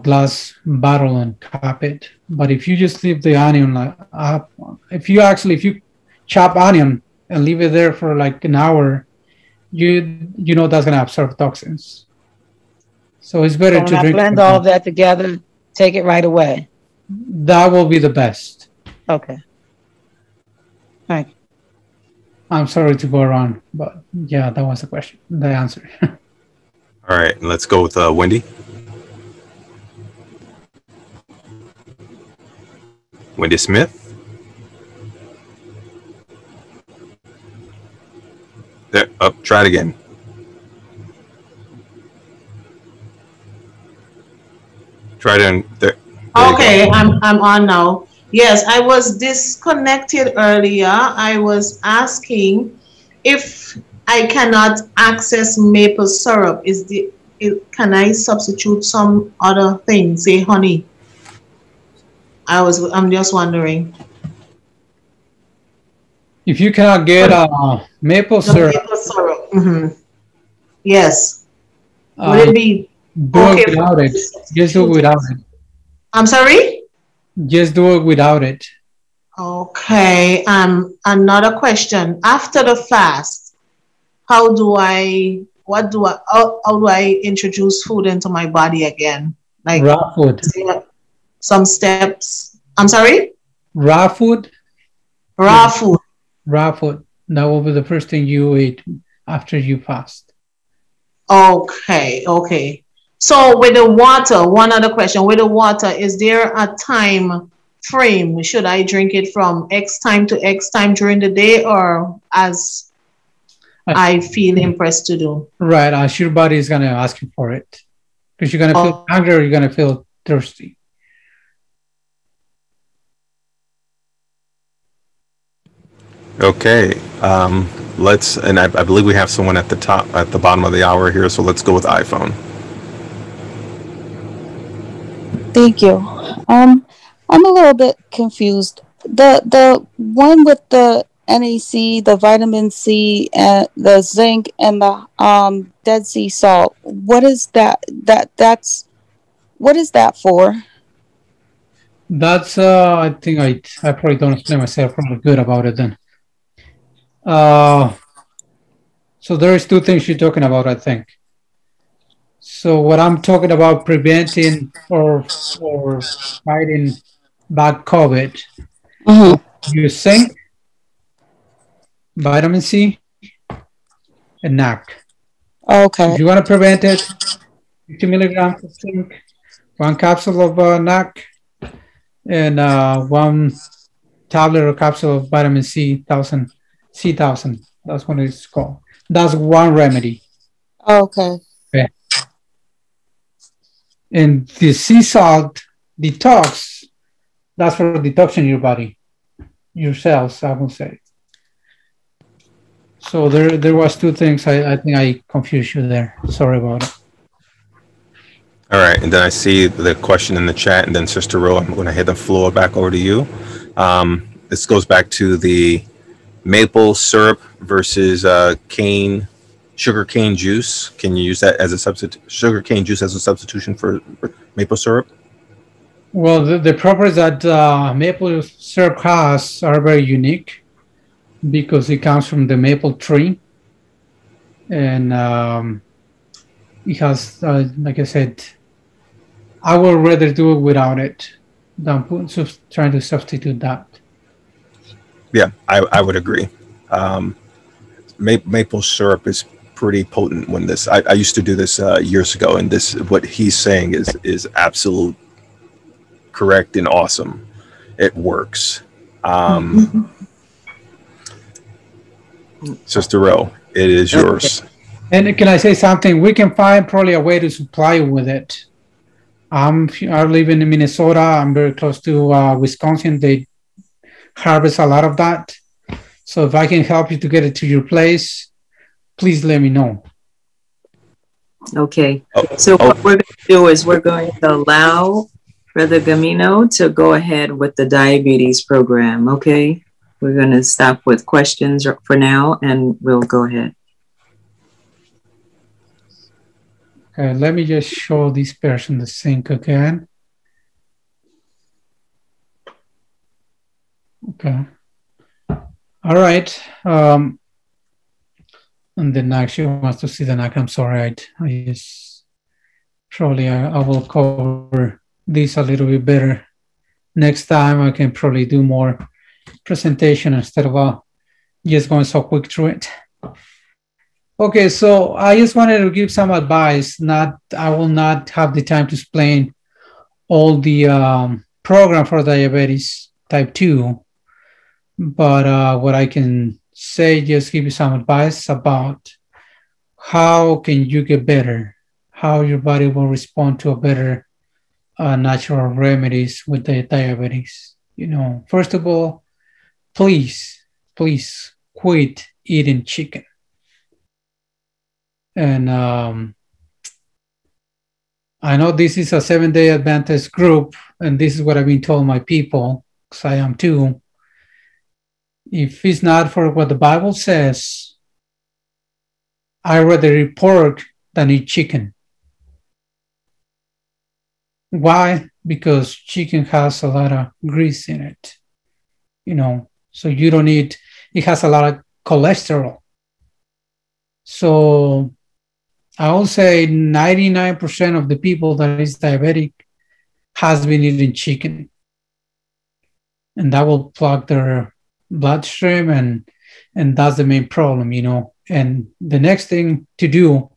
glass bottle and cap it. But if you just leave the onion up, if you chop onion and leave it there for like an hour, you know that's gonna absorb toxins. So it's better to drink. Blend all of that together, take it right away. That will be the best. Okay. Thank you. I'm sorry to go around, but yeah, that was the question, the answer. All right, let's go with Wendy. Wendy Smith. There, try it again. Try it in there. Okay, I'm on now. Yes, I was disconnected earlier. I was asking if I cannot access maple syrup. Can I substitute some other thing, say honey? I'm just wondering. If you cannot get maple syrup, Yes. Would it be do okay it without it. Just do it without it. I'm sorry? Just do it without it. Okay. Another question. After the fast, how do I introduce food into my body again? Like raw food. Some steps. I'm sorry? Raw food? Raw food. Raw food. That will be the first thing you eat after you fast. Okay, okay. So with the water, one other question. With the water, is there a time frame? Should I drink it from X time to X time during the day, or as I feel impressed to do? Right. As your body is going to ask you for it. Because you're going to feel hungry or you're going to feel thirsty. Okay. And I believe we have someone at the bottom of the hour here, so let's go with iPhone. Thank you. I'm a little bit confused. The one with the NAC, the vitamin C, and the zinc, and the Dead Sea salt. What is that? What is that for? That's I think I probably don't explain myself probably good about it then. So there's two things you're talking about, I think. So what I'm talking about preventing or fighting bad COVID, you zinc, vitamin C, and NAC. Okay. If you want to prevent it, 50 milligrams of zinc, 1 capsule of NAC, and 1 tablet or capsule of vitamin C, C1000. That's what it's called. That's one remedy. Okay. Okay. And the sea salt detox, that's for detoxing your body, your cells, I will say. So there was two things. I think I confused you there. Sorry about it. All right, and then I see the question in the chat, and then Sister Ro, I'm going to hit the floor back over to you. This goes back to the maple syrup versus sugar cane juice. Can you use that as a substitute? Sugar cane juice as a substitution for maple syrup? Well, the properties that maple syrup has are very unique because it comes from the maple tree, and it has, like I said, I would rather do it without it than trying to substitute that. Yeah, I would agree. Maple syrup is pretty potent when this. I used to do this years ago, and this what he's saying is absolute correct and awesome. It works. Sister Ro, it is yours. And can I say something? We can find probably a way to supply you with it. I live in Minnesota. I'm very close to Wisconsin. They harvest a lot of that. So if I can help you to get it to your place, please let me know. Okay. So what we're going to do is we're going to allow Brother Gamino to go ahead with the diabetes program. Okay. We're going to stop with questions for now, and we'll go ahead. Okay, let me just show this person the sync again. Okay. All right. And the NAC, she wants to see the NAC. I'm sorry. I just probably I will cover this a little bit better. Next time I can probably do more presentation instead of just going so quick through it. Okay, so I just wanted to give some advice. I will not have the time to explain all the program for diabetes type 2, but what I can say, just give you some advice about how can you get better, how your body will respond to a better natural remedies with the diabetes. First of all, please quit eating chicken. And I know this is a 7-day Adventist group, and this is what I've been told my people, because I am too. If it's not for what the Bible says, I rather eat pork than eat chicken. Why? Because chicken has a lot of grease in it, so you don't need, it has a lot of cholesterol. So I will say 99% of the people that is diabetic has been eating chicken. And that will plug their bloodstream, and that's the main problem, And the next thing to do,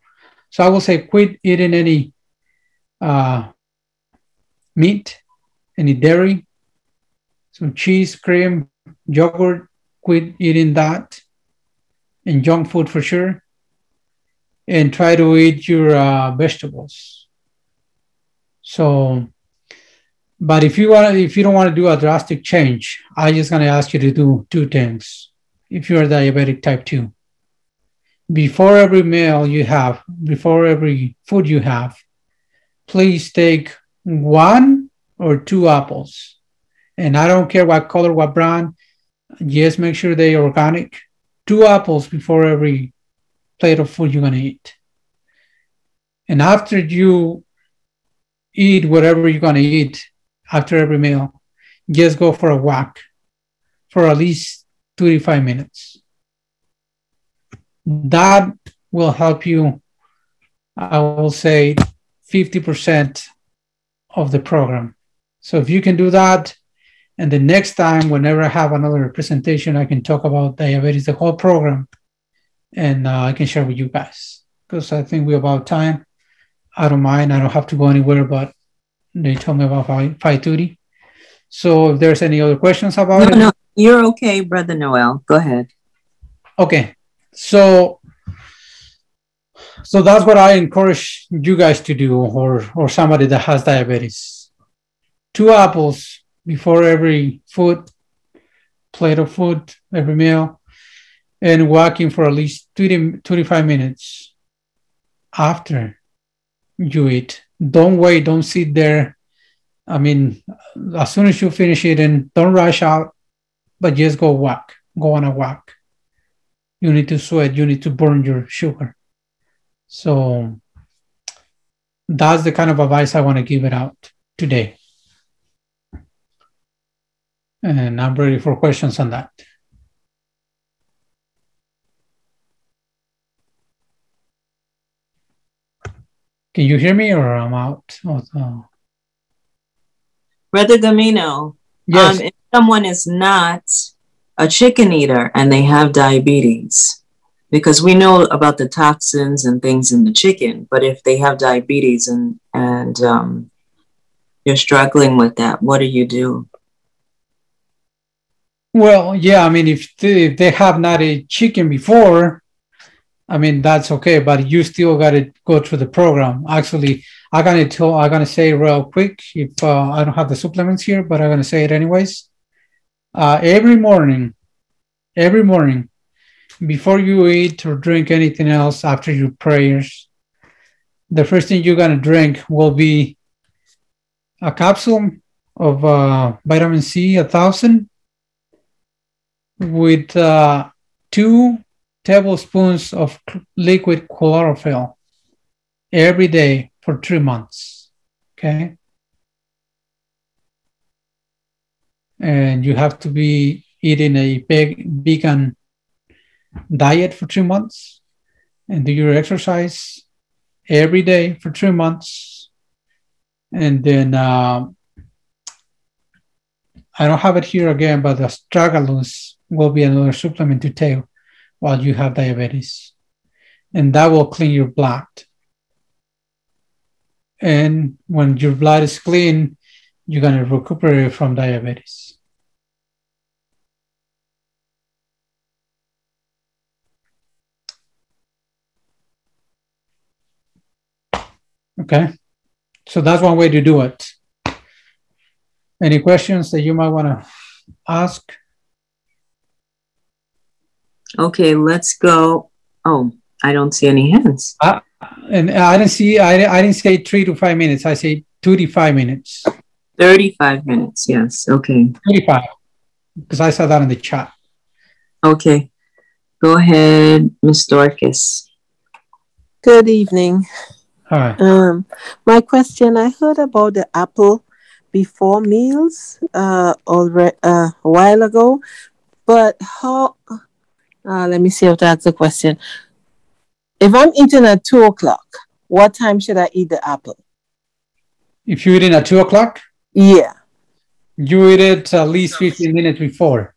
so I will say quit eating any meat, any dairy, some cheese, cream, yogurt, quit eating that, and junk food for sure. And try to eat your vegetables. So, but if you don't want to do a drastic change, I'm just going to ask you to do two things. If you're diabetic type 2, before every meal you have, before every food you have, please take 1 or 2 apples. And I don't care what color, what brand, just make sure they're organic. 2 apples before every plate of food you're going to eat. And after you eat whatever you're going to eat, after every meal, just go for a walk for at least 35 minutes. That will help you, I will say, 50% of the program. So if you can do that, and the next time, whenever I have another presentation, I can talk about diabetes, the whole program, and I can share with you guys, because I think we're about time. I don't mind. I don't have to go anywhere, but they told me about 5:30. So if there's any other questions about it. No, you're okay, Brother Noel. Go ahead. Okay. So that's what I encourage you guys to do, or somebody that has diabetes. 2 apples before every plate of food, every meal, and walking for at least 25 minutes after you eat. Don't wait, don't sit there. I mean, as soon as you finish eating, don't rush out, but just go on a walk. You need to sweat, you need to burn your sugar. So that's the kind of advice I want to give it out today. And I'm ready for questions on that. Can you hear me, or I'm out? Brother Gamino, yes. If someone is not a chicken eater and they have diabetes, because we know about the toxins and things in the chicken, but if they have diabetes and you're struggling with that, what do you do? Well, yeah, I mean, if they have not ate chicken before, I mean, that's okay, but you still got to go through the program. Actually, I'm gonna say real quick, if I don't have the supplements here, but I'm gonna say it anyways. Every morning, before you eat or drink anything else after your prayers, the first thing you're gonna drink will be a capsule of vitamin C 1000 with 2 tablespoons of liquid chlorophyll every day for 3 months. Okay. And you have to be eating a vegan diet for 3 months, and do your exercise every day for 3 months. And then I don't have it here again, but the astragalus will be another supplement to take while you have diabetes, and that will clean your blood. And when your blood is clean, you're going to recuperate from diabetes. Okay. So that's one way to do it. Any questions that you might want to ask? Okay, let's go. Oh, I don't see any hands. And I didn't see. I didn't say 3 to 5 minutes. I say 35 minutes. 35 minutes. Yes. Okay. 35. Because I saw that in the chat. Okay. Go ahead, Ms. Dorcas. Good evening. Hi. My question, I heard about the apple before meals already a while ago, but how, let me see if that's the question. If I'm eating at 2 o'clock, what time should I eat the apple? If you eat it at 2 o'clock? Yeah. You eat it at least 15 minutes before.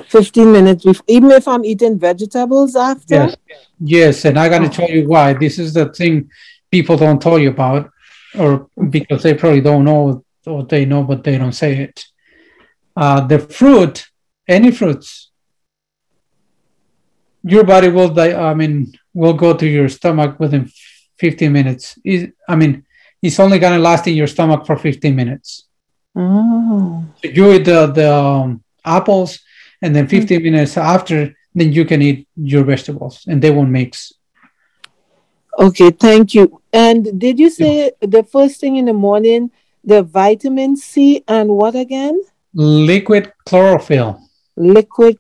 15 minutes before, even if I'm eating vegetables after? Yes. Yes, and I'm going to tell you why. This is the thing people don't tell you about, or because they probably don't know, or they know, but they don't say it. The fruit, any fruits, your body will will go to your stomach within 15 minutes. It's only going to last in your stomach for 15 minutes. Oh. So you eat the apples, and then 15 minutes after, then you can eat your vegetables, and they won't mix. Okay, thank you. And did you say the first thing in the morning, the vitamin C and what again? Liquid chlorophyll. Liquid.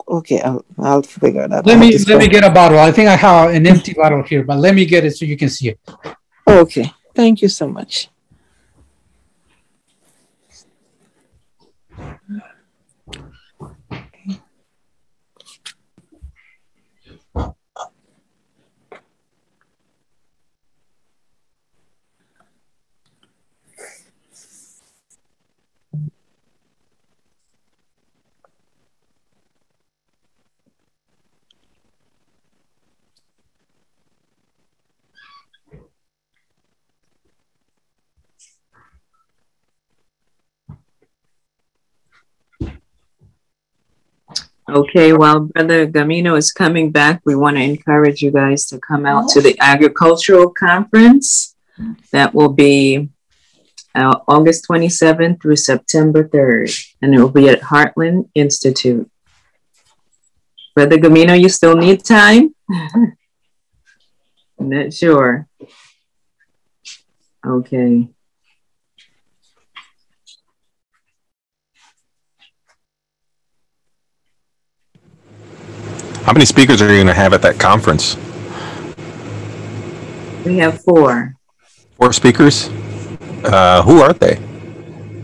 Okay, I'll figure that out. Let me get a bottle. I think I have an empty bottle here, but let me get it so you can see it. Okay, thank you so much. Okay, while Brother Gamino is coming back, we want to encourage you guys to come out to the agricultural conference. That will be August 27th through September 3rd, and it will be at Heartland Institute. Brother Gamino, you still need time? I'm not sure. Okay. How many speakers are you going to have at that conference? We have 4. 4 speakers? Who are they?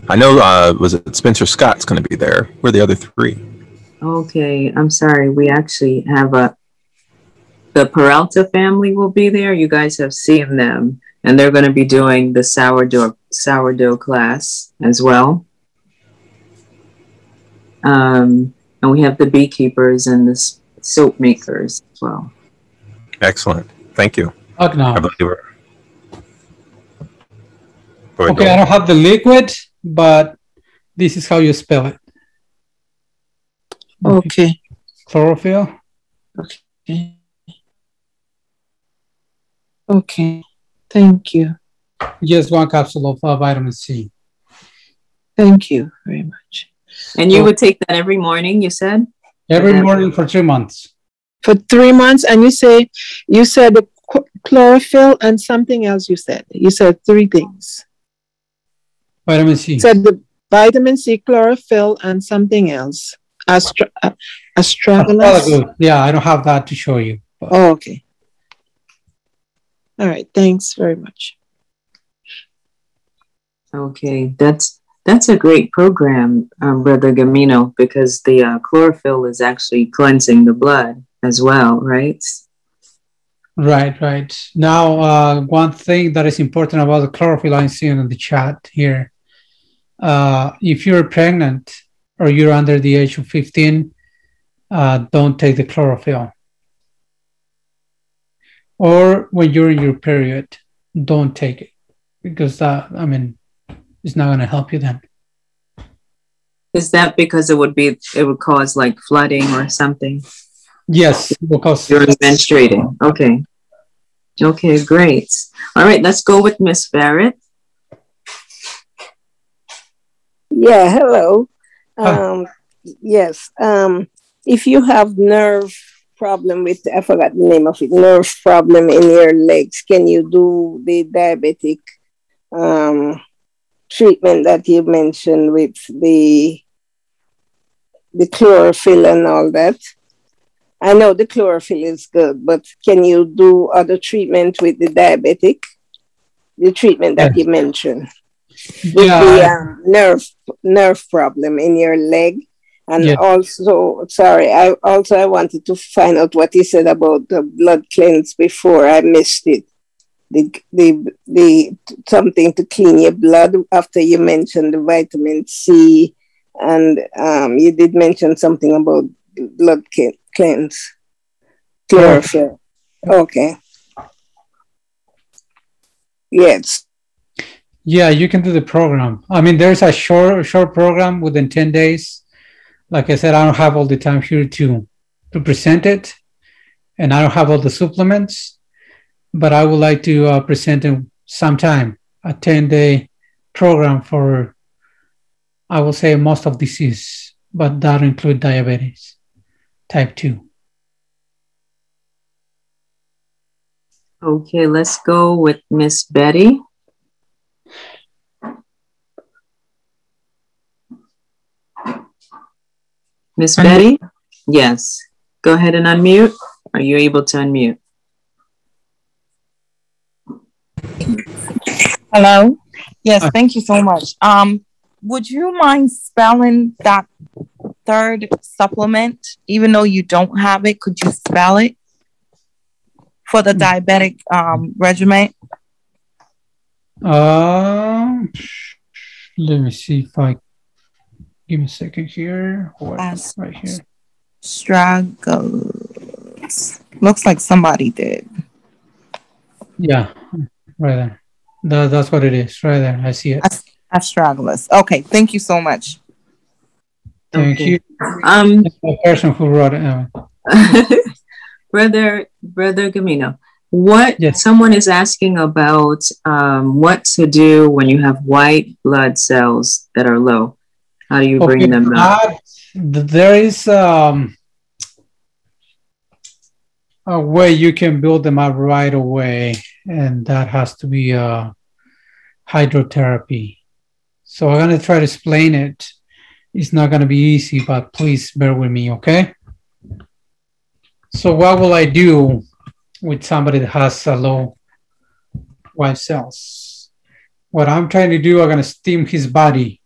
I know, was it Spencer Scott's going to be there? Who are the other 3? Okay, I'm sorry. We actually have the Peralta family will be there. You guys have seen them, and they're going to be doing the sourdough class as well. And we have the beekeepers and the soap makers as well. Excellent. Thank you. Okay, I believe we're... Okay, I don't have the liquid, but this is how you spell it. Okay. Chlorophyll. Okay. Okay. Thank you. Just 1 capsule of vitamin C. Thank you very much. And you would take that every morning, you said? Every morning for 3 months. For 3 months, and you said the chlorophyll and something else. You said 3 things. Vitamin C. You said the vitamin C, chlorophyll, and something else. Astragalus. Yeah, I don't have that to show you. But. Oh, okay. All right. Thanks very much. Okay, that's a great program, Brother Gamino, because the chlorophyll is actually cleansing the blood as well, right? Right. Now, one thing that is important about the chlorophyll, I'm seeing in the chat here. If you're pregnant or you're under the age of 15, don't take the chlorophyll. Or when you're in your period, don't take it, because it's not going to help you then. Is that because it would cause like flooding or something? Yes, because you're menstruating. Okay. Okay, great. All right, let's go with Miss Barrett. Yeah, hello. Yes. If you have nerve problem with, I forgot the name of it, nerve problem in your legs, can you do the diabetic treatment that you mentioned with the chlorophyll and all that? I know the chlorophyll is good, but can you do other treatment with the diabetic? The treatment that you mentioned with the nerve problem in your leg, and also, sorry, I wanted to find out what you said about the blood cleanse before. I missed it. The something to clean your blood after you mentioned the vitamin C, and you did mention something about blood cleanse, chlorophyll. Okay. Yes. Yeah, you can do the program. I mean, there's a short program within 10 days. Like I said, I don't have all the time here to present it, and I don't have all the supplements, but I would like to present in sometime a 10-day program for, I will say, most of disease, but that include diabetes type 2. Okay, let's go with Miss Betty. Miss Betty? Yes. Go ahead and unmute. Are you able to unmute? Hello? Yes, thank you so much. Would you mind spelling that third supplement? Even though you don't have it, could you spell it for the diabetic regimen? Let me see if I give me a second here. Right here. Struggles. Looks like somebody did. Yeah, right there. That's what it is, right there. I see it. Astragalus. Okay, thank you so much. Thank you. The person who wrote it. Brother Gamino, someone is asking about what to do when you have white blood cells that are low. How do you bring them up? There is a way you can build them up right away, and that has to be hydrotherapy. So I'm going to try to explain it. It's not going to be easy, but please bear with me, okay? So what will I do with somebody that has low white cells? What I'm trying to do, I'm going to steam his body.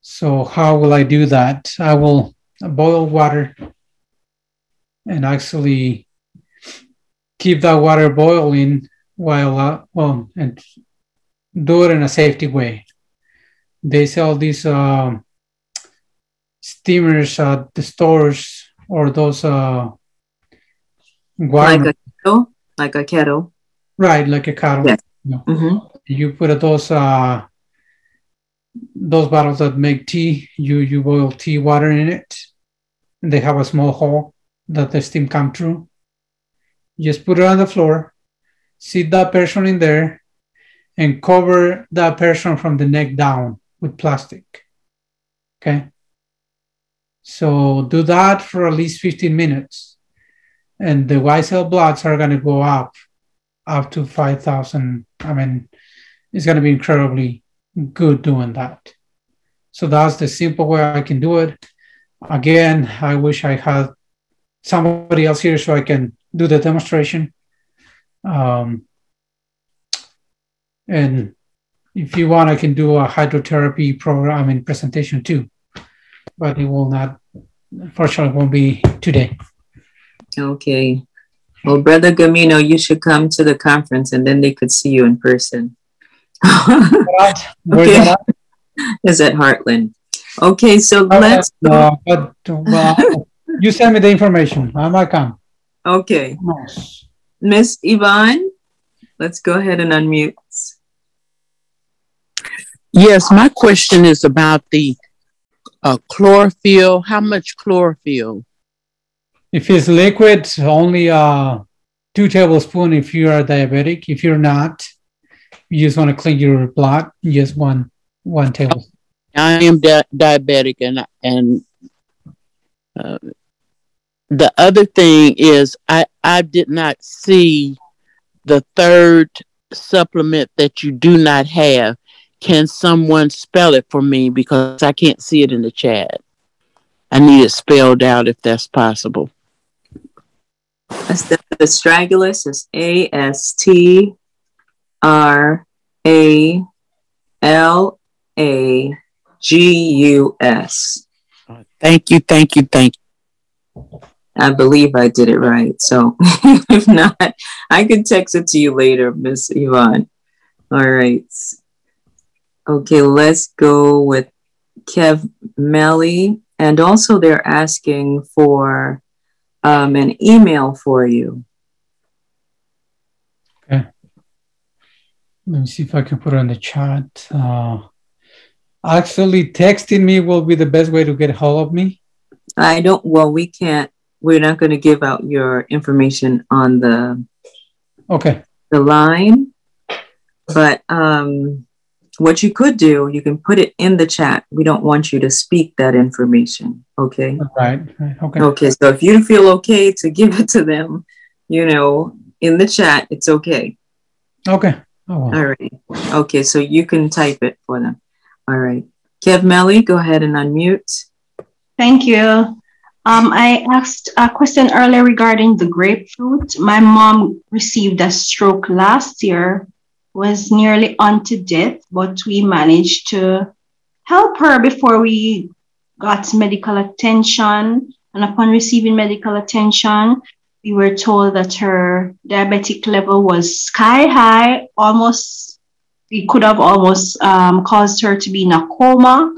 So how will I do that? I will boil water and actually keep that water boiling while, and do it in a safety way. They sell these steamers at the stores, or those like a kettle? Right, like a kettle. Yes. You put those bottles that make tea, you boil tea water in it, and they have a small hole that the steam come through. Just put it on the floor, sit that person in there, and cover that person from the neck down with plastic. Okay? So do that for at least 15 minutes. And the white cell bloods are going to go up to 5,000. I mean, it's going to be incredibly good doing that. So that's the simple way I can do it. Again, I wish I had somebody else here so I can do the demonstration. And if you want, I can do a hydrotherapy program presentation too, but it will not, unfortunately, won't be today. Okay. Well, Brother Gamino, you should come to the conference and then they could see you in person. Where's that at? Is at Heartland. Okay, so let's go. You send me the information. I might come. Okay. Nice. Miss Yvonne, let's go ahead and unmute. Yes, my question is about the chlorophyll. How much chlorophyll? If it's liquid, only 2 tablespoons if you are diabetic. If you're not, you just want to clean your blood, just one tablespoon. I am diabetic, and the other thing is I did not see the third supplement that you do not have. Can someone spell it for me, because I can't see it in the chat? I need it spelled out if that's possible. The astragalus is ASTRALAGUS. Thank you. I believe I did it right. So if not, I can text it to you later, Miss Yvonne. All right. Okay, let's go with Kev Melly. And also they're asking for an email for you. Okay. Let me see if I can put it in the chat. Actually, texting me will be the best way to get a hold of me. We can't. We're not going to give out your information on the line. But what you could do, you can put it in the chat. We don't want you to speak that information. Okay. Right. Okay. Okay. So if you feel okay to give it to them, in the chat, it's okay. Okay. Oh, well. All right. Okay. So you can type it for them. All right. Kev Melly, go ahead and unmute. Thank you. I asked a question earlier regarding the grapefruit. My mom received a stroke last year, was nearly on to death, but we managed to help her before we got medical attention. And upon receiving medical attention, we were told that her diabetic level was sky high. We could have almost caused her to be in a coma.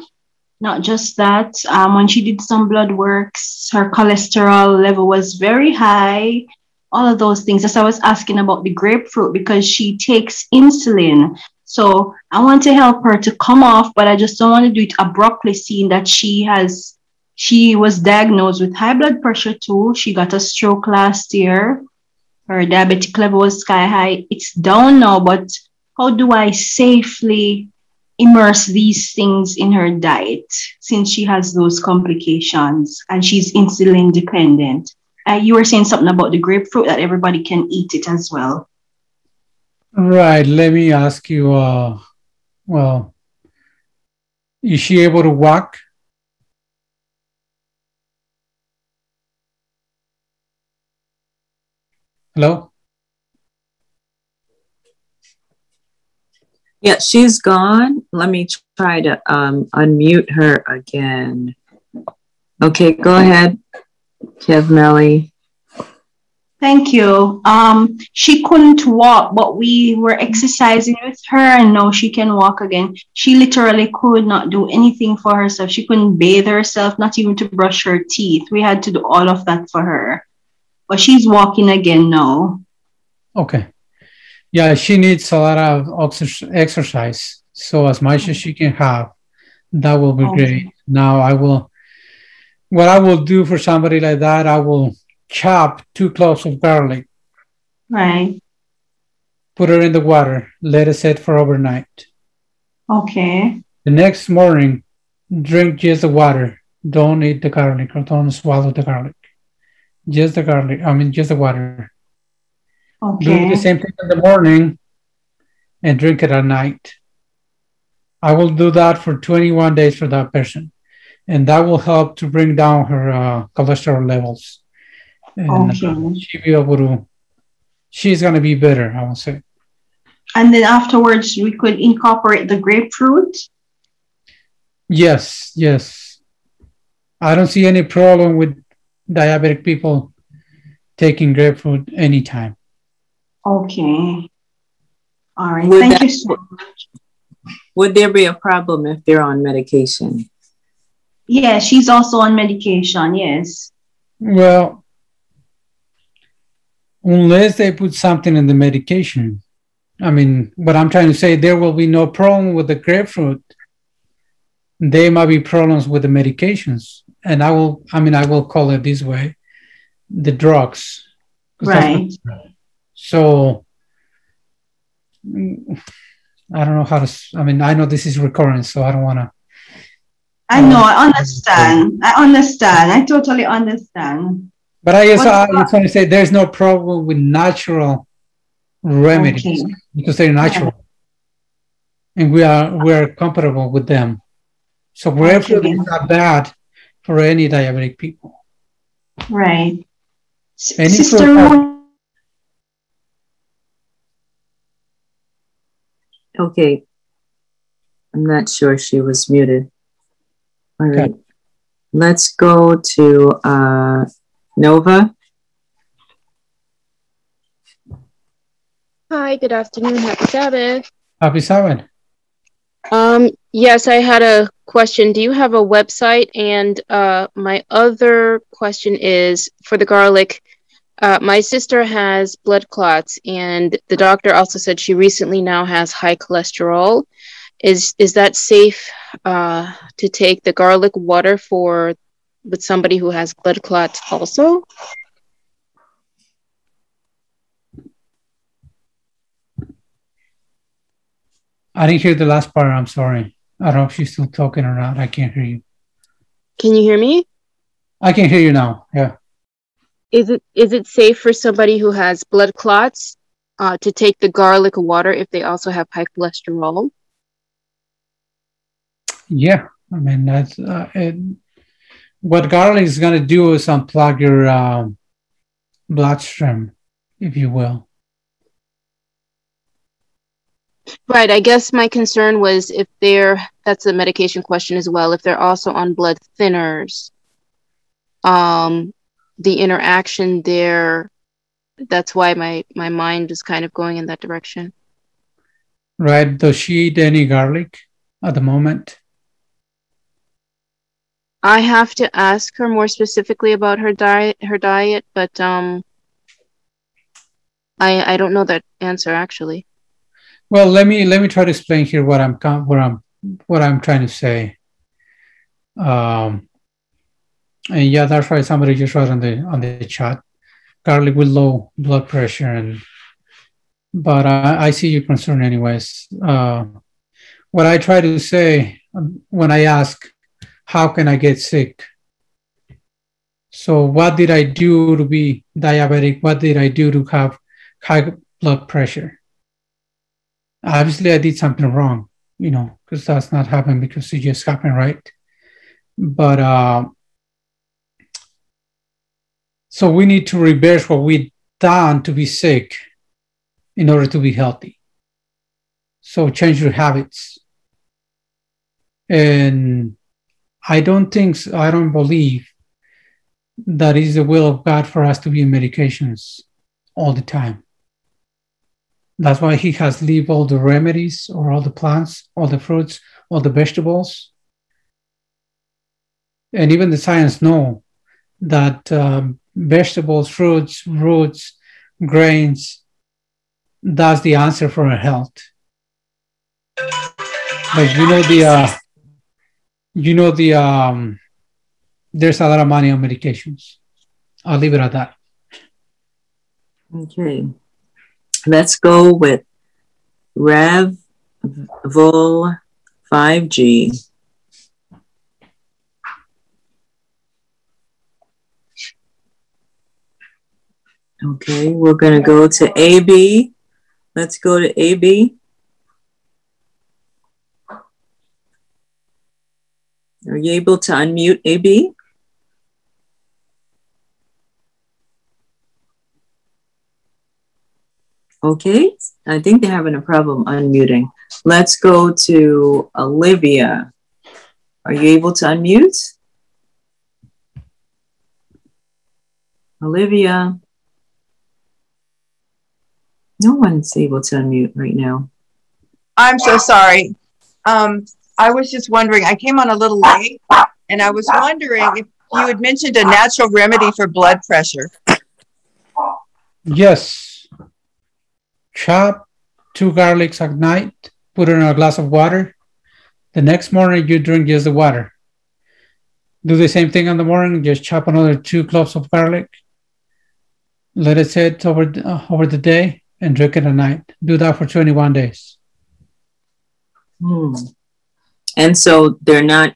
Not just that, when she did some blood works, her cholesterol level was very high. All of those things. As I was asking about the grapefruit, because she takes insulin. So I want to help her to come off, but I just don't want to do it abruptly, seeing that she was diagnosed with high blood pressure too. She got a stroke last year. Her diabetic level was sky high. It's down now, but how do I safely immerse these things in her diet, since she has those complications and she's insulin dependent? You were saying something about the grapefruit, that everybody can eat it as well. Right. Let me ask you, is she able to walk? Hello? Yeah, she's gone. Let me try to unmute her again. Okay, go ahead, Kev Melly. Thank you. She couldn't walk, but we were exercising with her, and now she can walk again. She literally could not do anything for herself. She couldn't bathe herself, not even to brush her teeth. We had to do all of that for her. But she's walking again now. Okay. Yeah, she needs a lot of exercise. So as much as she can have, that will be great. Now what I will do for somebody like that, I will chop 2 cloves of garlic. Right. Put it in the water, let it sit for overnight. Okay. The next morning, drink just the water. Don't eat the garlic or don't swallow the garlic. Just the water. Okay. Do the same thing in the morning and drink it at night. I will do that for 21 days for that person. And that will help to bring down her cholesterol levels. And she's going to be better, I will say. And then afterwards, we could incorporate the grapefruit? Yes. I don't see any problem with diabetic people taking grapefruit anytime. Okay. All right. Thank you so much. Would there be a problem if they're on medication? Yeah, she's also on medication, yes. Well, unless they put something in the medication. I mean, what I'm trying to say, there will be no problem with the grapefruit. There might be problems with the medications. And I will call it this way, the drugs. Right. So I don't know how to, I mean, I know this is recurrent, so I don't want to. I know, I understand. I totally understand. But I just want to say there's no problem with natural remedies because they're natural. And we are comfortable with them. So grapefruit is not bad for any diabetic people. Right. Any Sister fruit Okay. I'm not sure she was muted. All right. Okay. Let's go to Nova. Hi, good afternoon. Happy Sabbath. Happy Sabbath. Yes, I had a question. Do you have a website? And my other question is for the garlic. My sister has blood clots, and the doctor also said she recently now has high cholesterol. Is that safe to take the garlic water with somebody who has blood clots also? I didn't hear the last part. I'm sorry. I don't know if she's still talking or not. I can't hear you. Can you hear me? I can hear you now. Yeah. Is it safe for somebody who has blood clots to take the garlic water if they also have high cholesterol? Yeah. I mean, that's what garlic is going to do is unplug your bloodstream, if you will. Right. I guess my concern was if that's a medication question as well, if they're also on blood thinners, the interaction there, that's why my mind is kind of going in that direction. Right. Does she eat any garlic at the moment? I have to ask her more specifically about her diet, but I don't know that answer actually. Well, let me try to explain here what I'm trying to say. And yeah, that's right. Somebody just wrote on the chat, garlic with low blood pressure, but I see your concern anyways. What I try to say when I ask, how can I get sick? So what did I do to be diabetic? What did I do to have high blood pressure? Obviously, I did something wrong, because that's not happening because it just happened, right? But so we need to reverse what we've done to be sick in order to be healthy. So change your habits. And I don't believe that is the will of God for us to be in medications all the time. That's why he has leave all the remedies or all the plants, all the fruits, all the vegetables. And even the science know that vegetables, fruits, roots, grains, that's the answer for our health. But there's a lot of money on medications. I'll leave it at that. Okay. Let's go with Rev Vol 5G. Okay, we're going to go to AB. Let's go to AB. Are you able to unmute AB? Okay, I think they're having a problem unmuting. Let's go to Olivia. Are you able to unmute? Olivia. No one's able to unmute right now. I'm so sorry. I was just wondering, I came on a little late, and I was wondering if you had mentioned a natural remedy for blood pressure. Yes. Chop 2 garlics at night, put it in a glass of water. The next morning, you drink just the water. Do the same thing in the morning, just chop another 2 cloves of garlic. Let it sit over the day and drink it at night. Do that for 21 days. And so they're not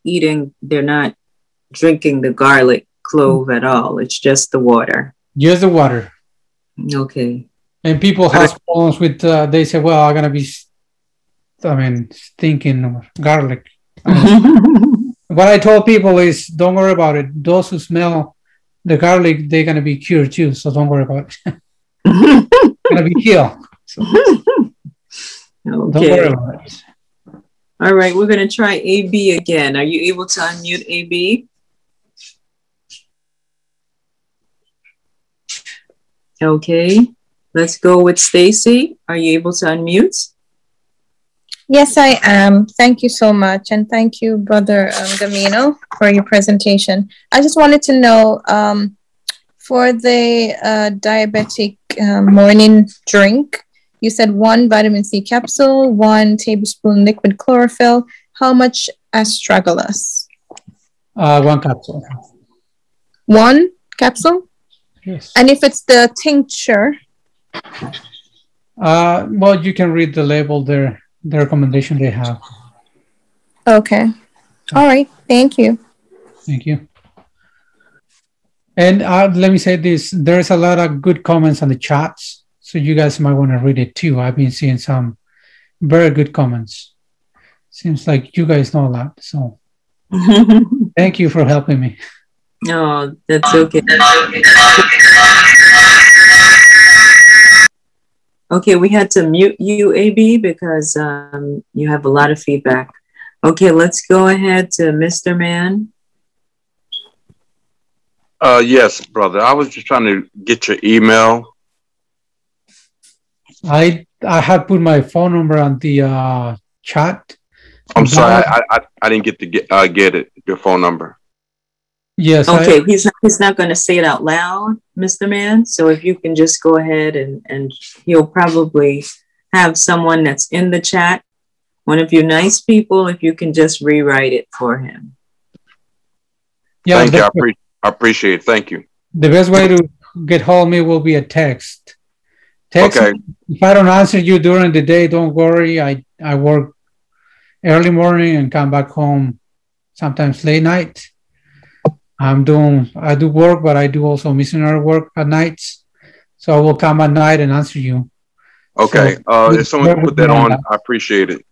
drinking the garlic clove at all. It's just the water. Just the water. Okay. And people have problems with, they say, well, I'm going to be, stinking garlic. What I told people is, don't worry about it. Those who smell the garlic, they're going to be cured too. So don't worry about it. Going to be healed. So Okay. don't worry about it. All right, we're going to try AB again. Are you able to unmute AB? Okay, let's go with Stacy. Are you able to unmute? Yes, I am. Thank you so much. And thank you, Brother Gamino, for your presentation. I just wanted to know, for the diabetic morning drink, you said 1 vitamin C capsule, 1 tablespoon liquid chlorophyll. How much astragalus? 1 capsule. 1 capsule? Yes. And if it's the tincture? Well, you can read the label there, the recommendation they have. Okay. All right. Thank you. Thank you. And let me say this, there's a lot of good comments on the chats, so you guys might want to read it too. I've been seeing some very good comments. Seems like you guys know a lot, so thank you for helping me. No, that's okay. Okay, we had to mute you, AB, because you have a lot of feedback. Okay, let's go ahead to Mr. Man. Yes, brother. I was just trying to get your email. I have put my phone number on the chat. I'm sorry, I didn't get to get it. Your phone number. Yes. Okay, he's not going to say it out loud, Mr. Man. So if you can just go ahead and he'll probably have someone that's in the chat, one of you nice people, if you can just rewrite it for him. Yeah, thank you. I appreciate it. Thank you. The best way to get hold of me will be a text. Okay. If I don't answer you during the day, don't worry. I work early morning and come back home sometimes late night. I do work, but I do also missionary work at nights. So I will come at night and answer you. Okay. So, if someone can put that on, I appreciate it.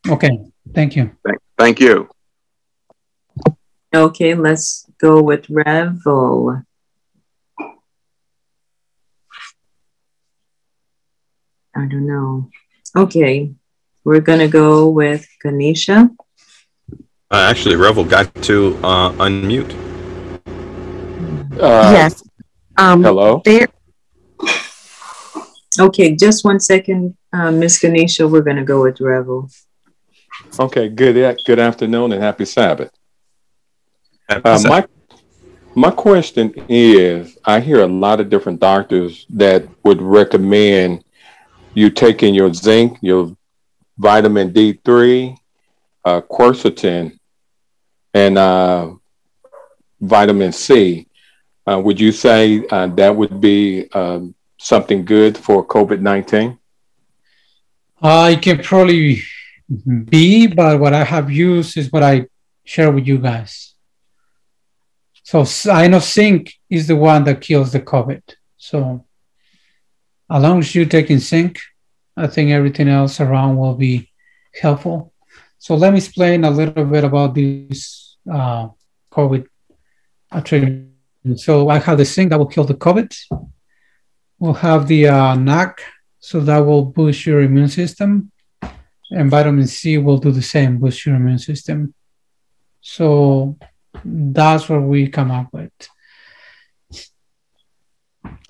Okay. Thank you. Thank you. Okay, let's go with Revel. I don't know. Okay, we're going to go with Ganesha. Actually, Revel got to unmute. Yes. Hello. Okay, just 1 second, Miss Ganesha. We're going to go with Revel. Okay, good afternoon and happy Sabbath. My question is, I hear a lot of different doctors that would recommend you taking your zinc, your vitamin D3, quercetin, and vitamin C. Would you say that would be something good for COVID-19? It can probably be, but what I have used is what I share with you guys. So I know zinc is the one that kills the COVID. So as long as you're taking zinc, I think everything else around will be helpful. So let me explain a little bit about this COVID treatment. So I have the zinc that will kill the COVID. We'll have the NAC, so that will boost your immune system. And vitamin C will do the same, boost your immune system. So that's what we come up with.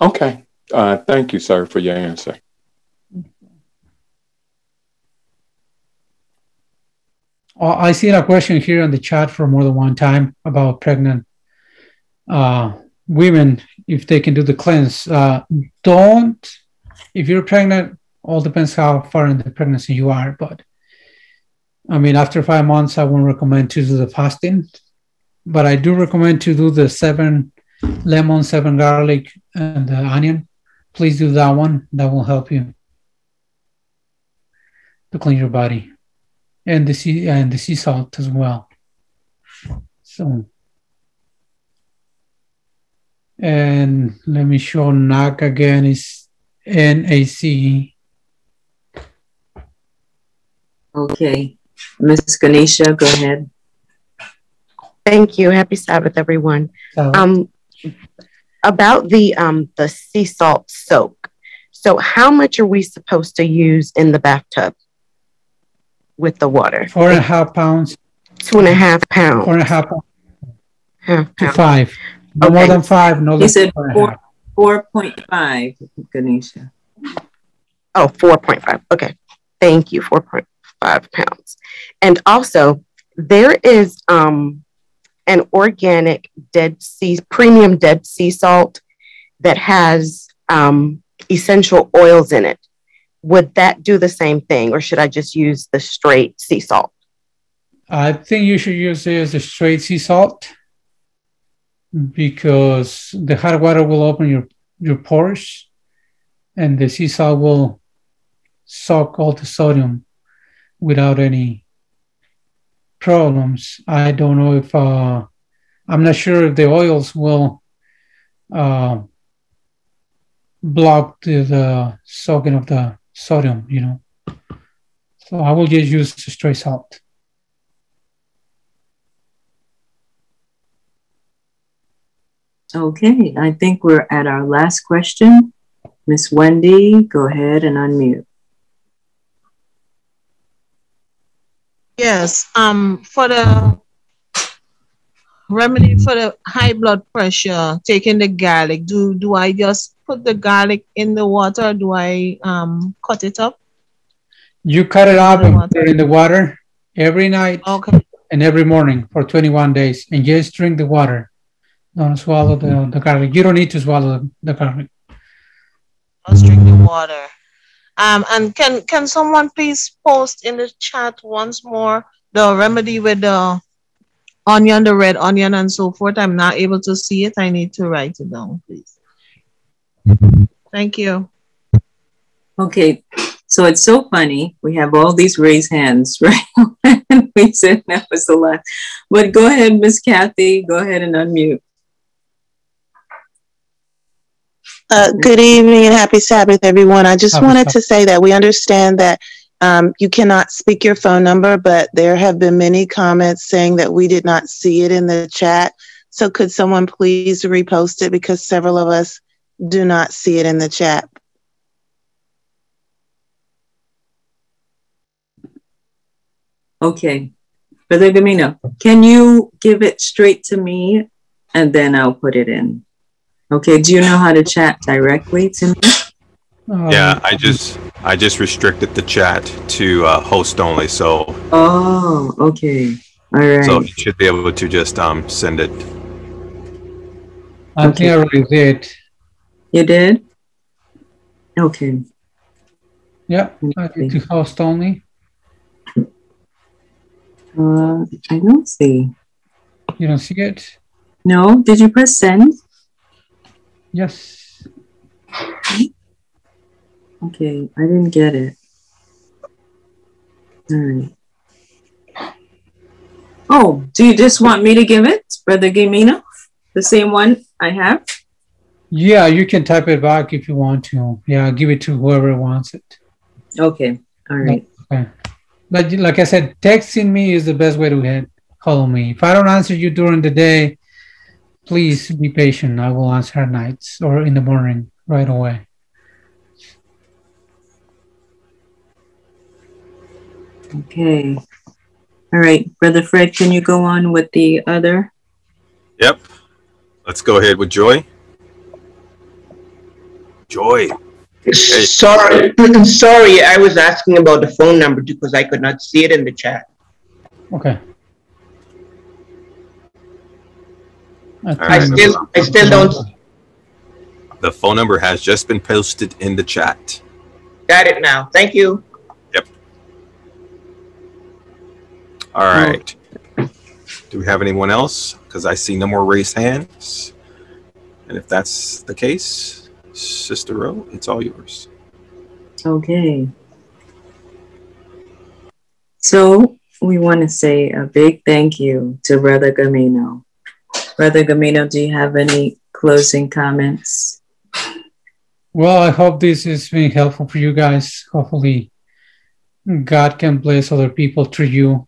Okay. Thank you, sir, for your answer. I see a question here in the chat for more than one time about pregnant women, if they can do the cleanse. If you're pregnant, all depends how far in the pregnancy you are. But I mean, after 5 months, I won't recommend to do the fasting. But I do recommend to do the 7 lemon, 7 garlic, and the onion please do that one. That will help you to clean your body, and the sea salt as well. So, and let me show NAC again. Is NAC. Okay, Ms. Ganesha, go ahead. Thank you. Happy Sabbath, everyone. About the sea salt soak. So how much are we supposed to use in the bathtub with the water? 4.5 pounds. 2.5 pounds. 4.5 to 5. No more than 5. No less than 4.5. 4.5, Ganesha. Oh, 4.5. Okay. Thank you. 4.5 pounds. And also, there is an organic premium dead sea salt that has essential oils in it. Would that do the same thing, or should I just use the straight sea salt? I think you should use it as a straight sea salt, because the hot water will open your pores, and the sea salt will soak all the sodium without any problems. I don't know if I'm not sure if the oils will block the soaking of the sodium, So I will just use the straight salt. Okay, I think we're at our last question. Miss Wendy, go ahead and unmute. Yes, for the remedy for the high blood pressure, taking the garlic, do I just put the garlic in the water, or do I cut it up? You cut it up and put it in the water every night and every morning for 21 days, and just drink the water. Don't swallow the garlic. You don't need to swallow the garlic. Just drink the water. And can someone please post in the chat once more the remedy with the onion, the red onion, and so forth? I'm not able to see it. I need to write it down, please. Thank you. Okay, so it's so funny. We have all these raised hands, right? And we said that was the last. But go ahead, Miss Kathy. Go ahead and unmute. Good evening and happy Sabbath, everyone. I just wanted to say that we understand that you cannot speak your phone number, but there have been many comments saying that we did not see it in the chat. So could someone please repost it, because several of us do not see it in the chat. Okay. Brother Gamino, can you give it straight to me and then I'll put it in? Okay, do you know how to chat directly to me? Yeah, I just restricted the chat to host only, so. Oh, okay. All right. So you should be able to just send it. I think I already did. You did? Okay. Yeah, I did to host only. I don't see. You don't see it? No. Did you press send? Yes. Okay, I didn't get it. All right. Oh, do you just want me to give it, Brother Gamino? The same one I have? Yeah, you can type it back if you want to. Yeah, give it to whoever wants it. Okay, all right. Okay. But like I said, texting me is the best way to call me. If I don't answer you during the day, please be patient. I will answer at nights or in the morning right away. Okay. All right, Brother Fred, can you go on with the other? Yep. Let's go ahead with Joy. Joy. Hey. Sorry, I was asking about the phone number because I could not see it in the chat. Okay. I still don't. The phone number has just been posted in the chat. Got it now. Thank you. Yep. All right. Do we have anyone else? Because I see no more raised hands. And if that's the case, Sister Rowe, it's all yours. Okay. So we want to say a big thank you to Brother Gamino. Brother Gamino, do you have any closing comments? Well, I hope this has been helpful for you guys. Hopefully, God can bless other people through you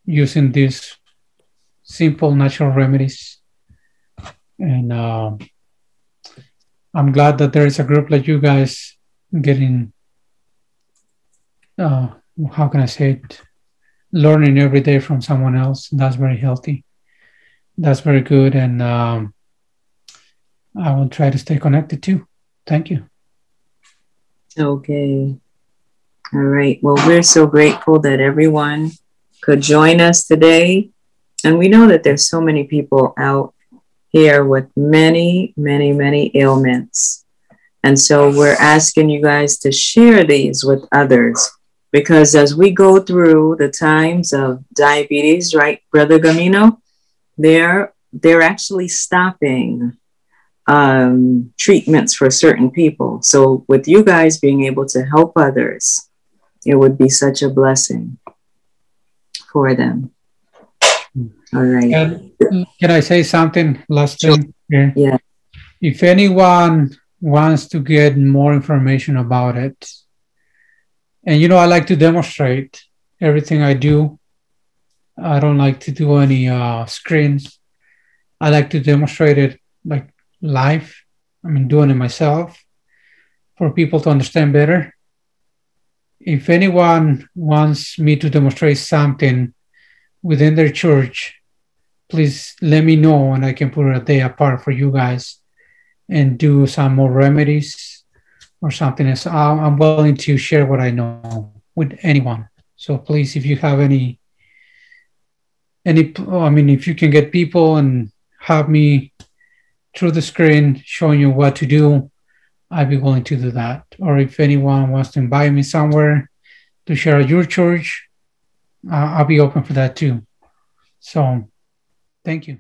using these simple natural remedies. And I'm glad that there is a group like you guys getting, how can I say it, learning every day from someone else. That's very healthy. That's very good. And I will try to stay connected too. Thank you. Okay. All right. Well, we're so grateful that everyone could join us today. And we know that there's so many people out here with many, many, many ailments. And so we're asking you guys to share these with others, because as we go through the times of diabetes, right, Brother Gamino, they're actually stopping treatments for certain people. So with you guys being able to help others, it would be such a blessing for them. All right. And can I say something? Last thing here? Yeah. If anyone wants to get more information about it, and I like to demonstrate everything I do. I don't like to do any screens. I like to demonstrate it like live. I mean, doing it myself for people to understand better. If anyone wants me to demonstrate something within their church, please let me know and I can put a day apart for you guys and do some more remedies or something else. I'm willing to share what I know with anyone. So please, if you have any, if you can get people and have me through the screen showing you what to do, I'd be willing to do that. Or if anyone wants to invite me somewhere to share at your church, I'll be open for that too. So thank you.